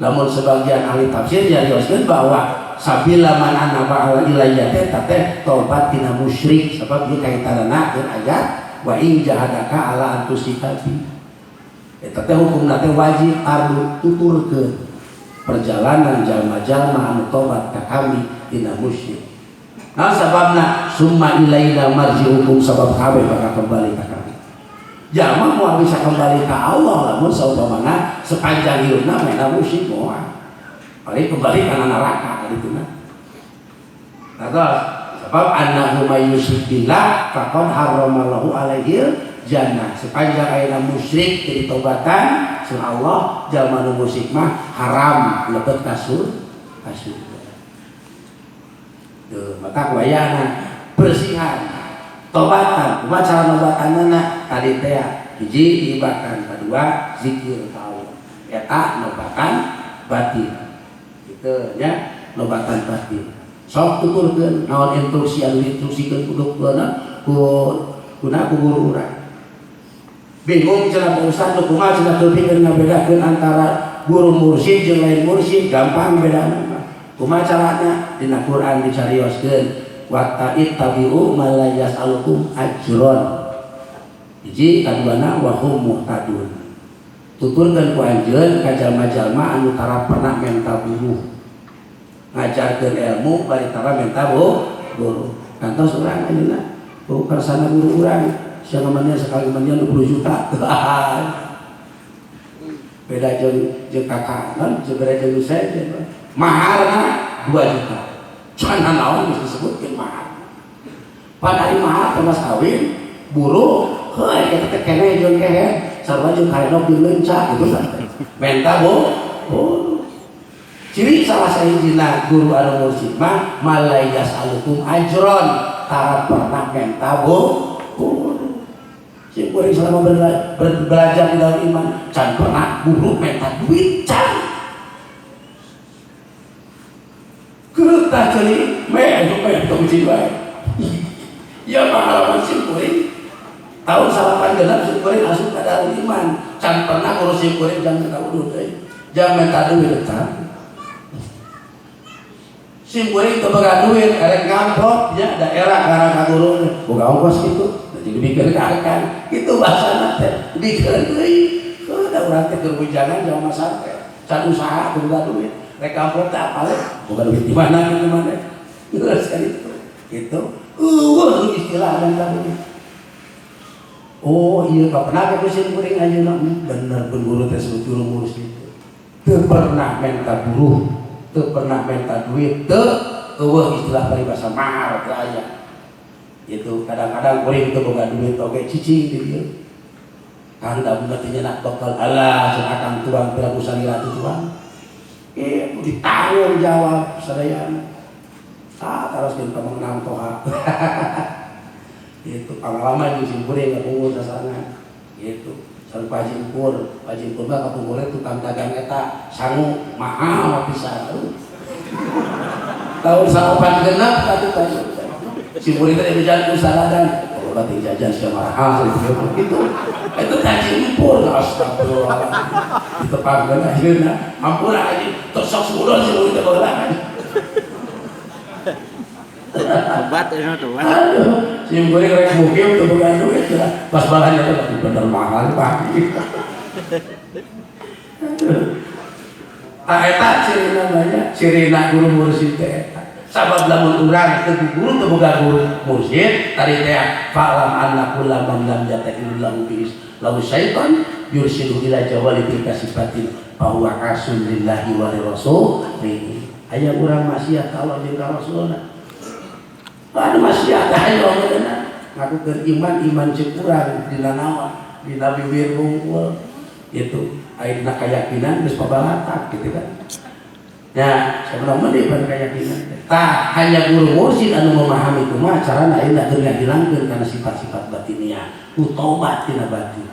Namun sebagian ahli tafsir nyarioskeun bahwa sabila man anaba ilayya teh tobat tina musyrik, sebab ieu kaitanana jeung ayat wa in jahadaka ala an tusyrika bi. Eta teh hukumna teh wajib ardu tuturkeun perjalanan jalma-jalma anu tobat ka kami tina musyrik. Nah sababna summa ilaina marji'ukum, sabab kabeh bakal kembali ka kami. Jalma moal bisa kembali ka Allah lamun saumpamana sepanjang hiupna mena musyrik moal. Balik kembali kana neraka kitu na. Terus sebab annahu may yusyrik billah faqad harramallahu alaihil jannah. Sepanjang ayeuna musyrik jadi tobatan surah Allah, jalma nu musyrik mah haram lebet ka surga. Tuh, maka wayahna bersihan tobatan, kumaha cara nobatanna tadi teh hiji diibakan, kedua zikir Allah. Eta nobatan batin. Kitu nya nobatan batin. Sok tuturkeun naon instruksi anu diinstruksikeun ku guru urang. Bingung cenah Ustaz nu kumaha cenah teu pikeun ngabedakeun antara guru mursyid jeung lain mursyid, gampang bedana. Kumaha carana? Dina Quran dicarioskeun wa ta'ittabi'u ma la yas'alukum ajron. Hiji kaduana wa hum muhtadun. Tuturkeun ku anjeun ka jalma-jalma anu tara pernah menta buruh. Ngajarkeun ilmu bari tara menta buruh. Kantos urang ayeuna kersana guru urang sia ngamannya sekali mandian 20 juta. Beda jeung kakak kan beda jeung saya maharna 2 juta. Can naon geus disebutkeun mahar. Padahal mahar teh mas kawin buruh heuh eta teh keneh jeung kehe sarua jeung karenok jeung leunca gitu kan. Menta ciri salah sahijina guru anu mursyid mah malayas alukum ajron, tara pernah menta si kuring selama belajar di dalam iman can pernah guru menta duit can keutah ceuli meh tong jiwa ya pengalaman si kuring tahun 86 si kuring asup ka dalam iman can pernah urus si kuring jangan kaudut jangan menta duit can si kuring teu boga duit erek ngamprot nya daerah karang ka guru boga ongkos kitu jadi dibikeun ka akan kitu bahasana teh dibikeun deui da urang teh keur bujangan jauh masante can usaha boga duit rek ngamprot teh apale boga duit di mana geus kan itu kitu istilah dan tadi oh iya ka pernah ka si kuring ayeuna bener guru teh guru mursyid teu pernah menta buruh, teu pernah minta duit, eueuh istilah paribasa mahar teu aya. Itu kadang-kadang kuring teu boga duit oge cicing di dieu. Kanda budak teh nyenak bekal alah cenah akang tuang pira kusarila teh tuang. Ditanggung jawab sadayana. Terus kita mengenang toha. Itu pengalaman di Simpure nggak punggul sasangan. Itu sareng pajimpur mah kapungkurnya tukang dagang eta sangu mahal pisan. Tahun 86 katu pajimpur. Simpure teh jajan usaha dan kalau teh jajan sia mahal gitu. Itu pajimpur astagfirullah. Ditepangkeun akhirna ampun aja tos sok sudon Simpure teh baheula. Obat itu tuh. Aduh, Simpure rek mukim tuh bukan duit lah. Pas bahannya tuh bener mahal Pak. Eta cirina banyak, cirina guru mursyid teh. Sabab lamun urang teu guru teu boga guru mursyid, tadi teh fa'lam anna kullaman lam yata'il lahu bis. Lalu syaitan yursidu ila jawali tilka sifatin fa huwa asun lillahi wa lirrasulih. Aya urang maksiat Allah jeung ka Rasulna. Ada maksiat ayo bener ngakukeun iman cek urang dina naon dina bibir bungkul itu ayeuna keyakinan geus pabalatak gitu kan. Ya, sebenarnya deui pan keyakinan. Tah hanya guru mursyid anu memahami kumaha carana ayeuna keur ngahilangkeun kana sifat-sifat batiniah, tobat tina batin.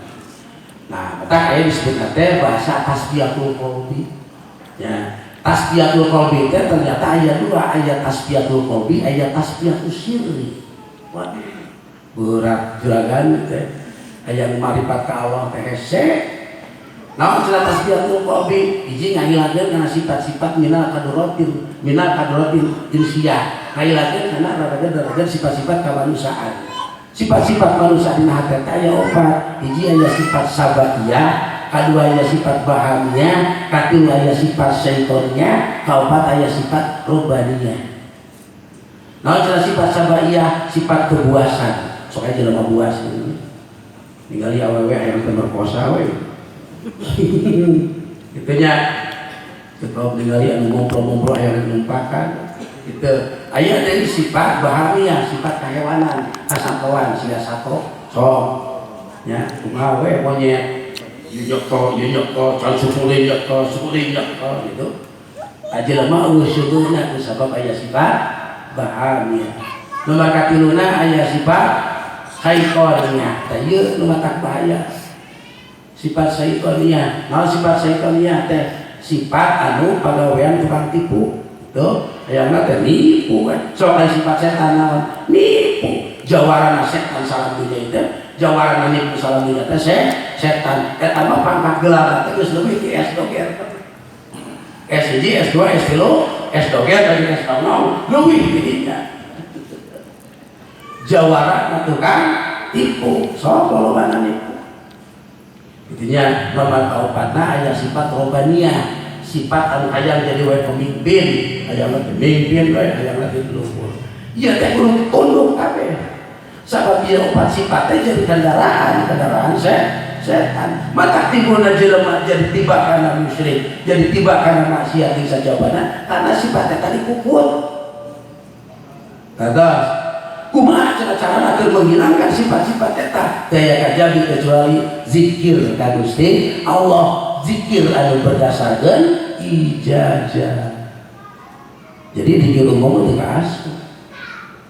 Nah, mata aya disebut teh bahasa tasbihatul qalbi. Ya, tasbihatul qalbi itu ternyata ayat dua, ayat tasbihatul qalbi, ayat tasbihatul sirri. Waduh, berat juragan teh. Ayat marifat ka Allah teh hese. Naon cenah tasbihatul qalbi? Hiji ngahilankeun kana sifat-sifat minal kadrotin jinsiyah. Ngahilankeun kana rada-rada sifat-sifat kemanusiaan. Sifat-sifat manusia dina hati teh aya opat. Hiji aya sifat sabatiyah, kedua aya sifat bahamnya, ketiga aya sifat syaitonnya, keempat aya sifat robaniyah. Nah, jelas sifat sabaiyah, sifat kebuasan. Sok aja jelema buas ini. Ningali awewe aya teu merkosa we. Itunya kalau ningali anu ngompol-ngompol aya numpakan. Itu aya deui sifat bahamiyah, sifat kehewanan, kasatoan sia sato. Sok nya kumaha we monyet yuk to sukulin gitu aja lama usulnya ku sabab aya sifat bahamiyah. Nomor katiluna aya sifat syaitoniyah. Tah ieu nu matak bahaya. Sifat syaitoniyah. Naon sifat syaitoniyah teh? Sifat anu pagawean tukang tipu. Tuh, ayana teh nipu kan. Sok aya sifat setan naon? Nipu. Jawarana setan salam dunya itu. Jawaran nipu salam dunya teh setan. Eta mah pangkat gelar teh geus leuwih ti S doger. S1, S2, S3, S doger dari S0 leuwih ti dinya. Jawara tukang tipu, sok lolobana nipu. Intinya nomor kaopatna aya sifat robaniyah, sifat anu hayang jadi wae pemimpin, hayang pemimpin wae hayang jadi luhur. Ieu teh kudu tunduk kabeh. Sabab ieu opat sifat teh jadi kendaraan setan. Mata timbulna jelema jadi tiba kana musyrik, jadi tiba kana maksiat di sajabana karena sifatnya tadi kukul. Kata kumaha cara-cara agar menghilangkan sifat-sifat eta daya kajabi kecuali zikir ka Gusti Allah, zikir anu berdasarkan ijazah. Jadi di umum teu kaasuh.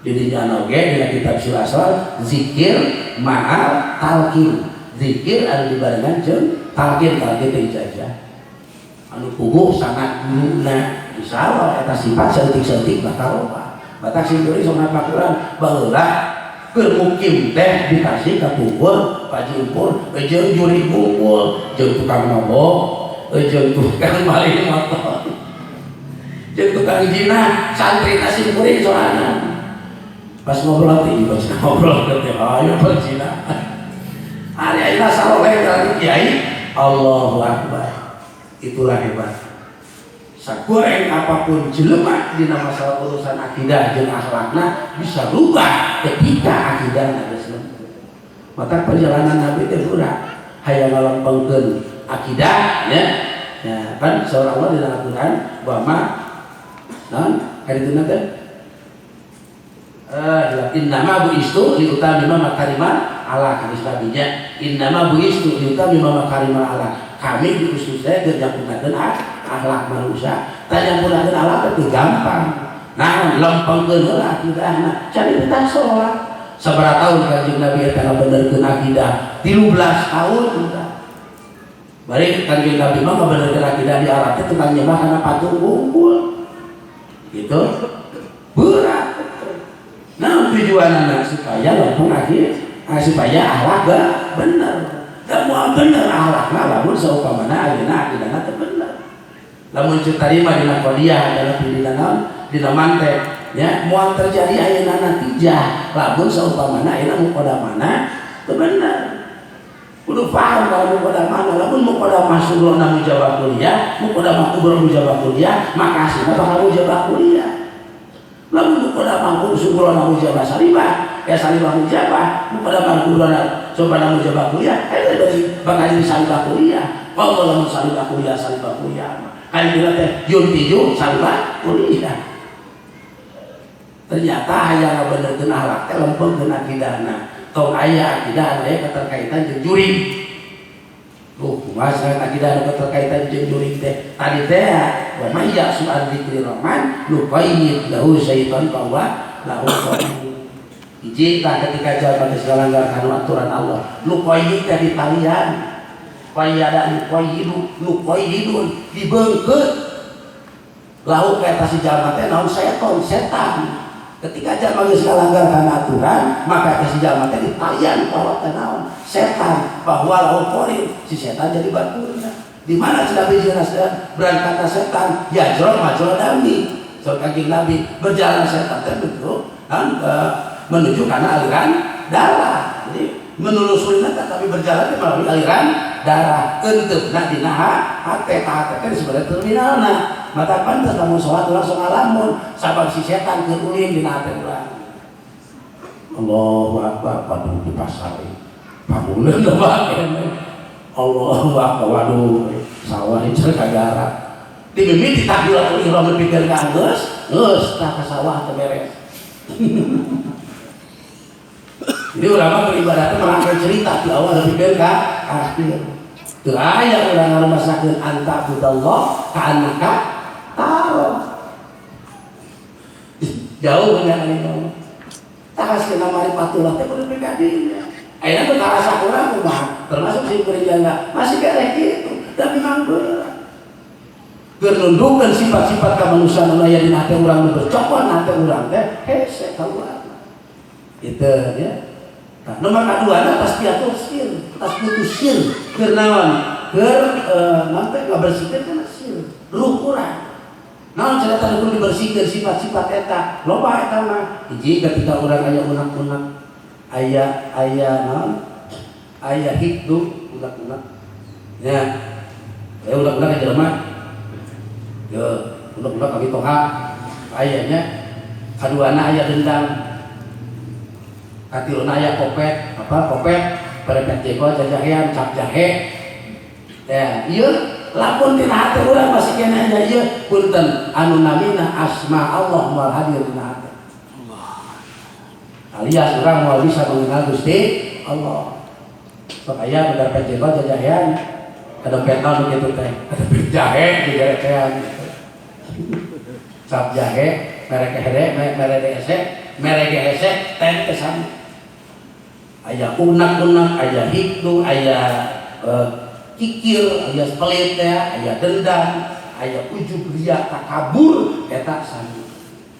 Jadi jangan oke dengan kitab Syurasal zikir ma'al talqin, zikir anu dibarengan jeung talqin ijazah. Anu puguh sangat guruna insyaallah eta sifat seutik-seutik bakal loba. Batak sinduri sok ngapakuran baheula keur mukim teh dikasih ka pungkur pajimpur jeung juri bungkul jeung tukang mabok jeung tukang maling motor jeung tukang jinah santri nasimpuri soalna. Pas ngobrol teh ayo berzina. Ari ayeuna saleh kali kiai Allahu Akbar. Itulah hebat. Sagoreng apapun jelema dina masalah urusan akidah jeung akhlakna bisa rubah ketika akidahna geus lempeng. Maka perjalanan Nabi teh urang hayang ngalempengkeun akidah ya. Ya kan seorang Allah di dalam Al-Qur'an bahwa naon harituna teh innama buistu liutamima makarimal ala hadis nabinya innama buistu liutamima makarimal ala. Kami diutus teh keur nyampungakeun akhlak manusia. Tah nyampungakeun akhlak teh gampang. Nah, lempengkeun heula akidahna. Cari kita salat Sabaraha tahun Kanjeng Nabi eta ngabenerkeun akidah 13 tahun udah. Bari Kanjeng Nabi mah ngabenerkeun akidah di Arab teh tukang nyembah kana patung unggul. Gitu. Berat. Nah tujuanna supaya lampung akhir, supaya akhlak bener. Da moal bener akhlakna lamun saumpamana ayeuna akidahna teu bener. Lamun ceuk tarima dina qadiyah adalah dina naon? Dina mantek. Ya, moal terjadi ayeuna natijah lamun saumpamana ayeuna muqaddamana teu bener. Kudu paham kalau muqaddamana lamun muqaddamah sughra mujabah kuliah, muqaddamah kubra mujabah kuliah, maka hasilna bakal mujabah kuliah. Lamun muqaddamah sughra mujabah salibah, ya salibah mujabah, muqaddamah kubra sobana mujabah kuliah, eta dari bakal jadi salibah kuliah. Kalau lamun salibah kuliah kan dina teh yun tiju salibah kuliah. Ternyata aya ngabenerkeun akhlak teh lempengkeun akidahna. Tong aya akidah aya keterkaitan jeung juring. Kumaha saha akidah anu keterkaitan jeung juring teh? Tadi teh wa may ya'su an dzikri rahman nuqayyid lahu syaitan fahuwa lahu qarin. Hiji ketika jalma geus ngalanggar kana aturan Allah, nuqayyid teh ditalian. Qayyada nuqayyidun dibeungkeut. Lahu ka eta si jalma teh naon setan. Ketika jalma geus ngalanggar kana aturan, maka si jalma teh ditalian bahwa teh naon? Setan, bahwa lahu qarin, si setan jadi baturna. Di mana cenah bijina berangkat setan? Ya jrol majrol dami. So Kanjeng Nabi berjalan setan teh menuju kana aliran darah. Jadi menelusurinya tapi berjalan melalui aliran darah. Enteupna dina hate teh disebut terminalna. Mata pantas lamun sholat langsung ngalamun sabab si setan keur ulin dina hate urang. Allahu akbar padu di pasar. Pamuleun teh Allahu akbar waduh sawah ieu kagarak. Di mimiti takbiratul ihram dipikir ka geus tah ka sawah teh beres. Jadi ulama beribadah itu merangkai cerita di awal dipikir ka akhir. Teu aya urang ngarumasakeun anta budallah ka annaka taro. Jauh dengan ini. Tahaskeun maripatullah teh kudu pribadinya. Ayeuna teu karasa urang kumaha, termasuk si gereja masih kereh kitu, tapi memang berat. Nundungkeun sifat-sifat kamanusiaan anu aya dina hate urang nu bercokon hate urang teh hese ka urang. Itu ya. Nah, nomor kaduana pasti atur sir, tas putus sir, keur naon? Keur nanti ngabersihkeun kana sir, ruh urang. Naon carana kudu dibersihkeun sifat-sifat eta? Loba eta mah. Hiji ketika urang aya unak-unak, aya naon? Aya hikdu unak-unak. Ya. Aya unak-unak ka jelema. Ya, unak-unak ka toha. Ayanya kaduana aya dendam. Katiluna aya kopet, perepet jenggot jajahean cap jahe. Ya, ieu lamun dina hate urang masih kena aya ieu punten anu namina asma Allah moal hadir dina hate. Alias urang moal bisa mengenal Gusti Allah. Sok aya perepet jenggot jajahean kadempetan kitu teh. Kadempet jahe digerekean. Cap jahe merek here merek hese teh kesana. Aya unak-unak, aya hikdu, aya kikir, aya pelit ya, aya dendam, aya ujub ria takabur eta sami.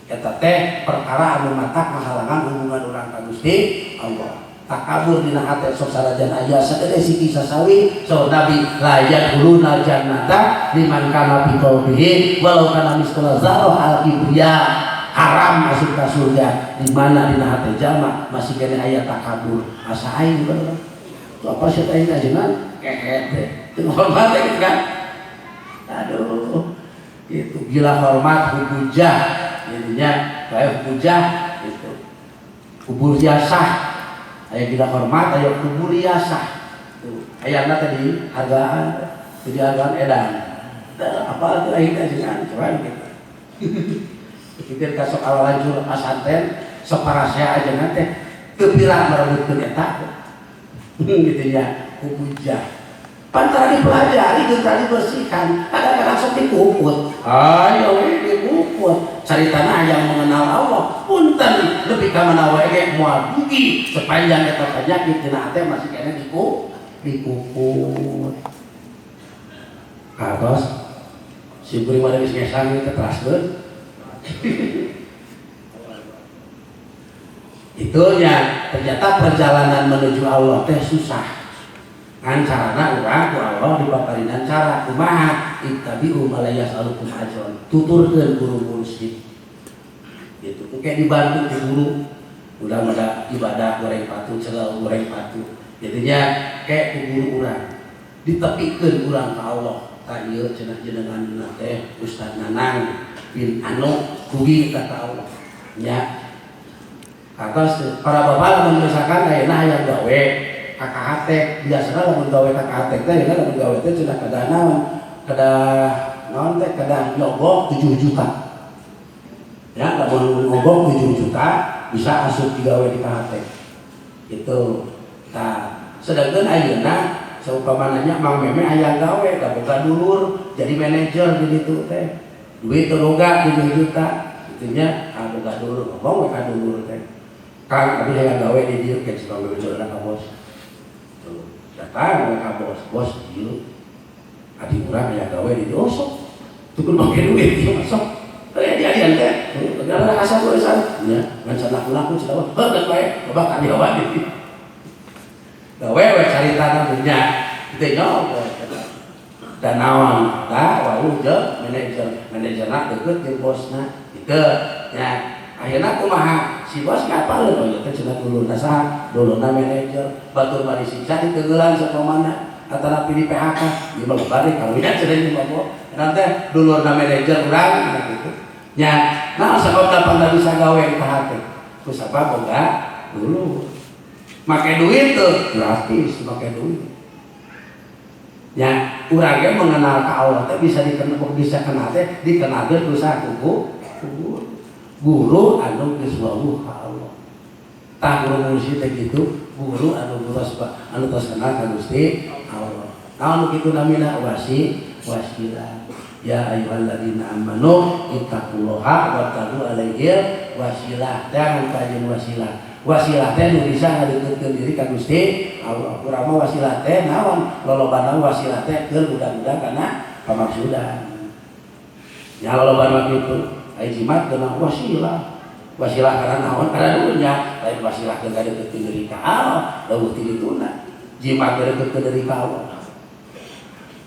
Eta teh perkara anu matak ngahalangan hubungan urang ka Gusti Allah. Takabur dina hate sok sarajan aya sadere siki sasawi saur Nabi la yadkhuluna jannata liman kana fi qalbihi walau kana misqala dzarrah al-kibriya. Haram masuk ke surga di mana dina hate jalma masih kena aya takabur asa aing bener. Tu apa sih aing ajeunna kehet teh. Teu hormat gitu kan. Aduh. Itu gila hormat hubujah. Jadinya bae hubujah itu. Kubur yasah. Aya gila hormat aya kubur yasah. Tuh. Ayana tadi hargaan hargaan edan. Apa itu aing ajeunna coba gitu. Pikir ka sok awalancur pasanten sok parasea aja nanti teu pirang merebutkeun eta gitu ya kubujah Pantara dipelajari, kita dibersihkan. Kadang-kadang sok dikuput. Ayo, dikuput. Cari tanah yang mengenal Allah. Punten lebih ke menawa ege moal dugi sepanjang eta penyakit dina hate masih kena dikuput. Katos si buri mah geus ngesang teh teraskeun. Itunya ternyata perjalanan menuju Allah teh susah. Kan carana urang ku Allah dibaparinan cara kumaha ittabi'u ma la yas'alukum ajran. Tuturkeun guru mursyid. Gitu. Kayak dibantu di guru. Udah ada ibadah goreng patu, celau goreng patu. Jadinya kayak ku guru urang. Ditepikeun urang ka Allah. Ka ieu cenah jenengan teh Ustaz Nanang bin Anu kugi ka Allah. Nya. Atas para bapak lamun misalkan ayeuna hayang gawe KKHT biasanya lamun gawe KKHT teh ya lamun gawe teh cenah kada naon teh kada nyogok 7 juta ya lamun nyogok 7 juta bisa asup digawe di KKHT itu tah sedangkan ayeuna saupamananya Mang Meme aya gawe da boga dulur jadi manajer di ditu teh duit teroga 7 juta itunya boga dulur ngomong we ka dulur teh Kang abi aya gawe di dieu ke Cikong Bejodoh ka bos datang ke bos ieu adi urang aya gawe di dieu sok tukul make duit ieu masuk jadi teh segala asa tulisan nya ngan sanak ulah ku cenah heuh bae babak abi gawe di gawe we carita namanya teu nyaho dan naon tah wau jeung manajerna deukeut jeung bosna kitu nya akhirna kumaha si bos ngapaleun oh teh cenah dulurna saha dulurna manajer batur bari siksa diteugelan sakomana antara pilih PHK ieu mah bari kawinan cenah ieu mah nanti dulurna manajer urang gitu nya naon sababna panda bisa gawe ka hate ku sabab boga dulu make duit tuh gratis make duit nya urang ge mengenal ka Allah teh bisa kenal teh dikenageun ku saha ku guru anu geus wawuh ka Allah. Tah guru mursyid teh kitu, guru anu tos kenal ka Gusti Allah. Naon kitu namina wasilah. Ya ayyuhalladzina amanu ittaqullaha wattaqu alaihi wasilah. Jangan kajian wasilah. Wasilah teh nu bisa ngadeukeutkeun diri ka Gusti Allah. Urang mah wasilah teh naon? Lolobana wasilah teh keur budak-budak kana pamaksudan. Ya lolobana kitu. Jimat dengan wasilah karena naon karena dunia lain wasilah dengan deket diri ka Allah dawuh ti dituna jimat deket diri ka Allah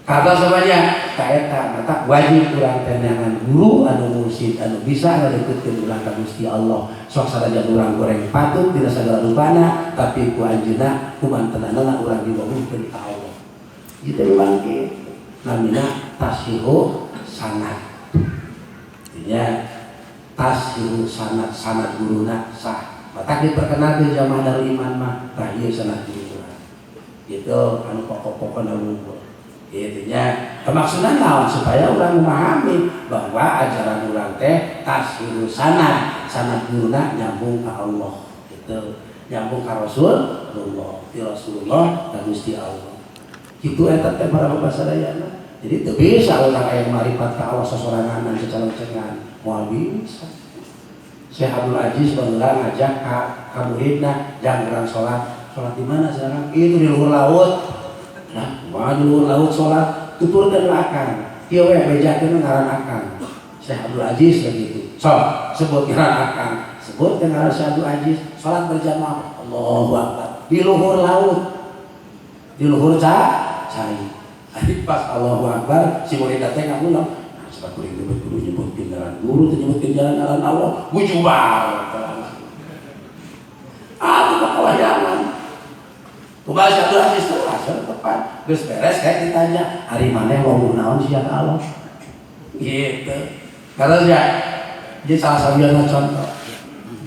kata samanya kaeta mata wajib urang teh neangan guru anu mursyid anu bisa ngadeukeutkeun urang ka Gusti Allah sok sadaja urang goreng patut dina sagala rupana tapi ku anjeunna kumantenana urang diwawuhkeun ka Allah kitu memang kitu namina tasyihu sanad ya tasyihu sanad guruna sah matak diperkenalkeun jamaah Darul Iman mah tah ieu sanad guruna itu anu pokok-pokona wungkul kitu nya maksudna naon supaya urang memahami bahwa ajaran urang teh tasyihu sanad guruna nyambung ka Allah gitu nyambung ka Rasulullah ti Rasulullah ka Gusti Allah kitu eta teh para bapak sadayana. Jadi itu bisa orang yang marifat ke Allah sesorangan secara mau bisa. Syekh Abdul Aziz baheula ngajak ka muridna jang urang salat di mana sekarang? Itu di luhur laut. Nah, di luhur laut salat tuturkeun akan. Ieu we bejakeun ngaran akan. Syekh Abdul Aziz begitu. Sebut ngaran akan. Sebut ngaran Syekh Abdul Aziz salat berjamaah. Allahu Akbar. Di luhur laut. Di luhur cai. Adik pas Allahu Akbar si murid teh ngamulang sebab kuring guru nyebutkeun jalan guru teh nyebutkeun jalan Allah wujubar aku bakalayangan kumaha Abdul Aziz teh asal tepat geus beres kayak ditanya hari maneh wawuh naon sia Allah gitu karena ya jadi salah satunya contoh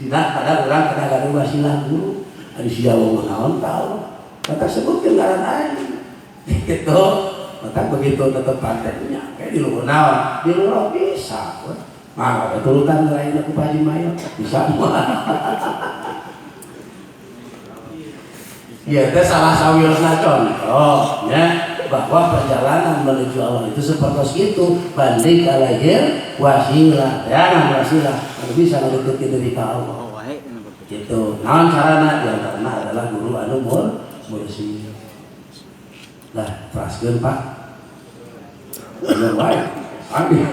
tidak ada orang kena gaduh wasilah guru ada sia wawuh naon ka Allah maka sebutkeun ngaran aing gitu maka begitu tetap pantennya kayak di luhur naon di luhur bisa mah ada turutan lain aku Pak Haji Mayo bisa ya itu salah sawirna contoh ya bahwa perjalanan menuju Allah itu seperti itu, balik alaihi wasilah ya wasilah bisa ngedeketin diri ke Allah gitu. Nah carana yang karena adalah guru anu mursyid lah teraskeun Pak bener wae abi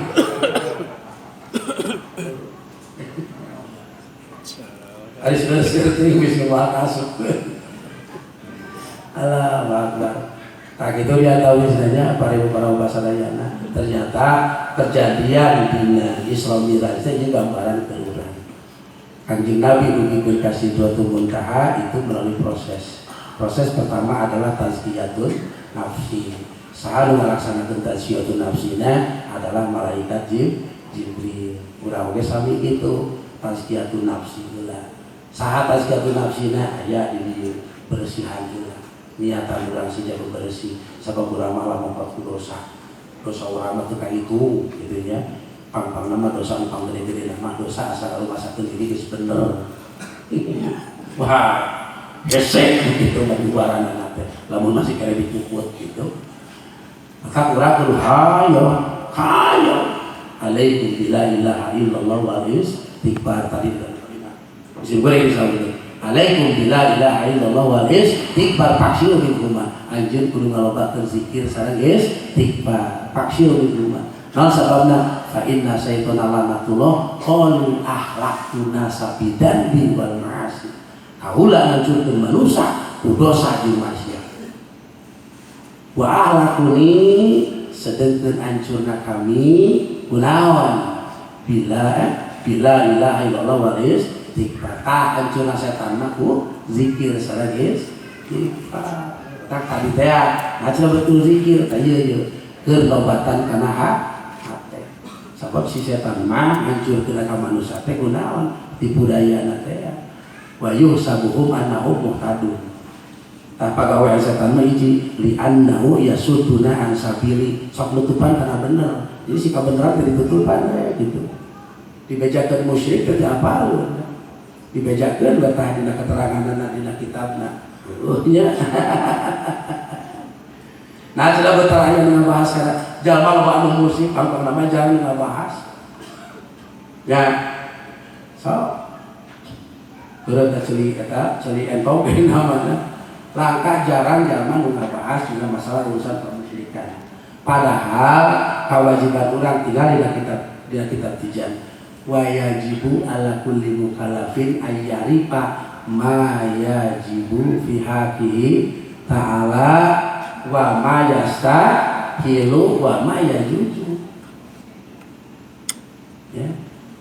ari sudah ting bisa masuk Allah Akbar. Nah gitu dia tahu istilahnya para bahasa Dayana. Ternyata kejadian di Isra Mi'raj itu gambaran keluran. Kanjeng Nabi begitu kasih suatu muntaha itu melalui proses. Proses pertama adalah tazkiyatun nafsi. Saha nu ngalaksanakeun tazkiyatun nafsina adalah malaikat Jibril. Urang ge sami kitu tazkiyatun nafsi heula. Saha tazkiyatun nafsina aya di bersihan heula. Niatan urang sejak bersih sabab urang malah mongkot dosa urang teh ka itu gitu nya pang nama dosa pang gede-gede nama dosa asal kalau masakeun diri geus bener wah gesek gitu bagi warana teh lamun masih kere dipukut gitu maka urang kudu hayo alaikum bila ilaha illallah wa istighfar tadi bisa boleh gitu alaikum bila ilaha illallah wal istighfar paksiu min rumah anjeun kudu ngalobakeun zikir sareng istighfar paksiu min rumah naon sababna fa inna syaitana lanatullah qalu ahlaktu nasa bidan wal ma'asi kaula ngancurkeun manusia ku dosa jeung maksiat wa ahlakuni sedengkeun ancurna kami kunaon bila ilaha illallah wal istighfar hancurna setan mah ku zikir sareng istighfar tak tadi teh ngaca betul zikir tah ieu keur lobatan kana hate sabab si setan mah hancurkeun ka manusia teh kunaon tipu dayana teh wa yusabuhum annahum muhtadun tah pagawean setan mah hiji li annahu yasuduna an sabili sok nutupan kana bener jadi si kabeneran teh ditutupan gitu dibejakeun musyrik teh apalun dibejakeun betah dina keteranganna dina kitabna. Nya. Nah, sudah betah aya ngabahas kana jalma loba anu musyrik pangkona mah jarang ngabahas. Ya. So. Urang celi eta, celi entong ge namana. Langkah jarang jalma nu ngabahas dina masalah urusan kemusyrikan. Padahal kewajiban urang tinggal dina kitab tijan. Wa yajibu ala kulli mukallafin ayyarifa ma yajibu fi haqqihi ta'ala wa ma yastahilu wa ma yajuzu ya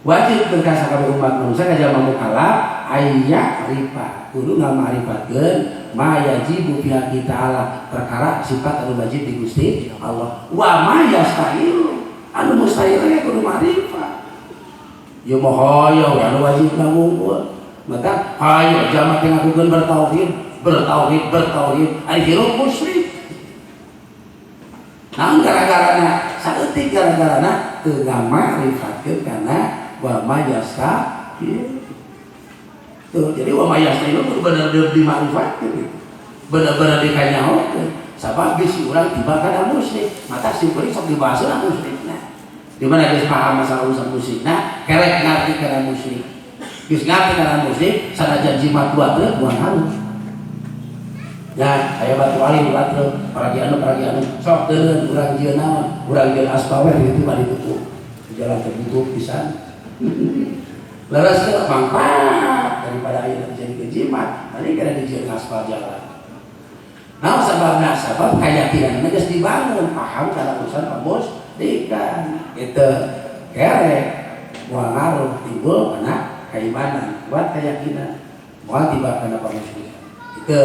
wajib berkasa kabeh umat manusia ka jalma mukallaf ayyarifa kudu ngamarifatkeun ma yajibu fi haqqi ta'ala perkara sifat anu wajib di Gusti Allah wa ma yastahilu anu mustahil ge kudu ma'rifat. Ya mohoyo anu wajib ngangungkul maka ayo jamaah teh ngakukeun bertauhid ari hirup musyrik naon gara-garana saeutik gara-garana teu ngamarifatkeun kana wa mayasta tuh jadi wa mayasta itu bener-bener dimarifatkeun bener-bener dikanyahokeun sabab bisi urang tiba kana musyrik maka simpel sok dibahasna musyrikna di mana geus paham masalah urusan musik. Nah, kerek ngarti kana musik. Geus ngarti kana musik, sanajan jimat dua teh buang halus. Ya, aya batu alim batu paragi anu sok teureun urang jieun naon? Urang jieun aspawe itu mah ditutup. Jalan tertutup pisan. Leres teh mangpat daripada aya jadi jimat, mending kana dijieun aspal jalan. Nah, sabab keyakinan geus dibangun, paham cara urusan kamus ikan itu kerek mual ngaruh timbul karena keimanan buat keyakinan mual tiba karena pemusyrikan itu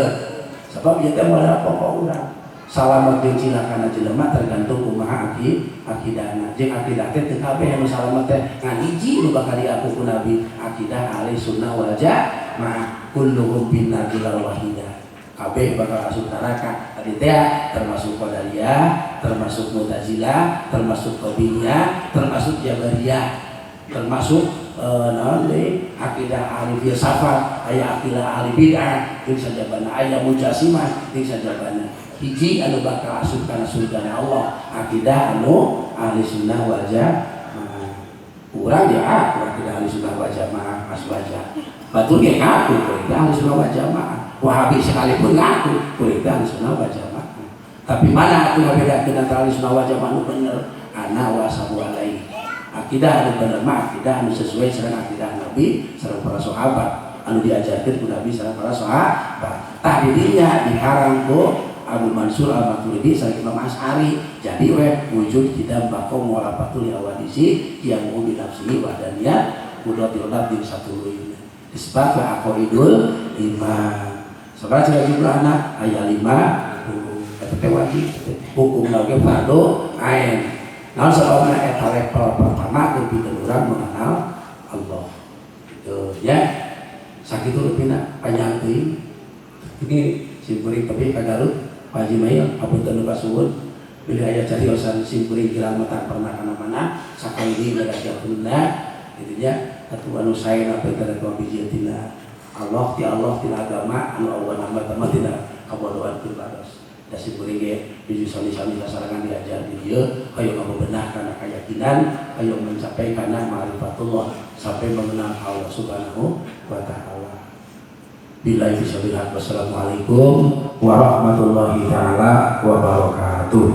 sebab itu modal pokok urang salamet jeung cilakana jelema tergantung kumaha akidahna jeung akidah teh teu kabeh anu salamet teh ngan hiji nu bakal diaku ku Nabi akidah ahli sunnah wal jamaah kulluhum finnar illa wahidah kabeh bakal asup neraka tadi teh termasuk Qadariyah, termasuk Mu'tazilah, termasuk Qadariyah, termasuk Jabariyah, termasuk naon deui akidah ahli filsafat, aya akidah ahli bid'ah, jeung sajabana aya Mujassimah, jeung sajabana. hiji anu bakal asup kana surgana Allah akidah anu ahli sunnah wal jamaah. Urang ya akidah ahli sunnah wal jamaah pas baca batur ge ngaku akidah ahli sunnah wal jamaah. Wahabi sekalipun ngaku akidah ahli sunnah wal jamaah. Tapi mana aku ngabedakeun antara ahli sunnah wal jamaah anu bener? Ana wa sabu alai. Akidah anu bener mah akidah anu sesuai sareng akidah Nabi sareng para sahabat anu diajarkeun ku Nabi sareng para sahabat. Tah di dinya diharang ku Abu Mansur Al-Maturidi sareng Imam Asy'ari. Jadi we wujud tidak bakom walafatul awadisi yang mu binafsihi wa daniyah kudratil rabbil satuluin. Disebut wa aqidul iman. Sabar jumlah anak aya 5 eta wajib hukum lagi fardu ain. Nah seorang eta level pertama lebih urang mengenal Allah. Gitu ya. Sakitu lebihna panjang teuing. Ini simkuring tapi kagarut Pak Haji Mail apunten nu pasuwun bilih aya cariosan simkuring kiramatan pernah kana mana sakali ngadakeunna gitu nya atuh anu saena pinter ka bijieutina Allah ti agama anu Allah nama tama tina kabodohan kubados. Da simkuring ge biji sami-sami sasarangan diajar di dieu hayu ngabebenah kana keyakinan hayu mencapai kana ma'rifatullah sampai mengenal Allah Subhanahu wa taala. Billahi fisabilillah. Wassalamualaikum warahmatullahi taala wabarakatuh.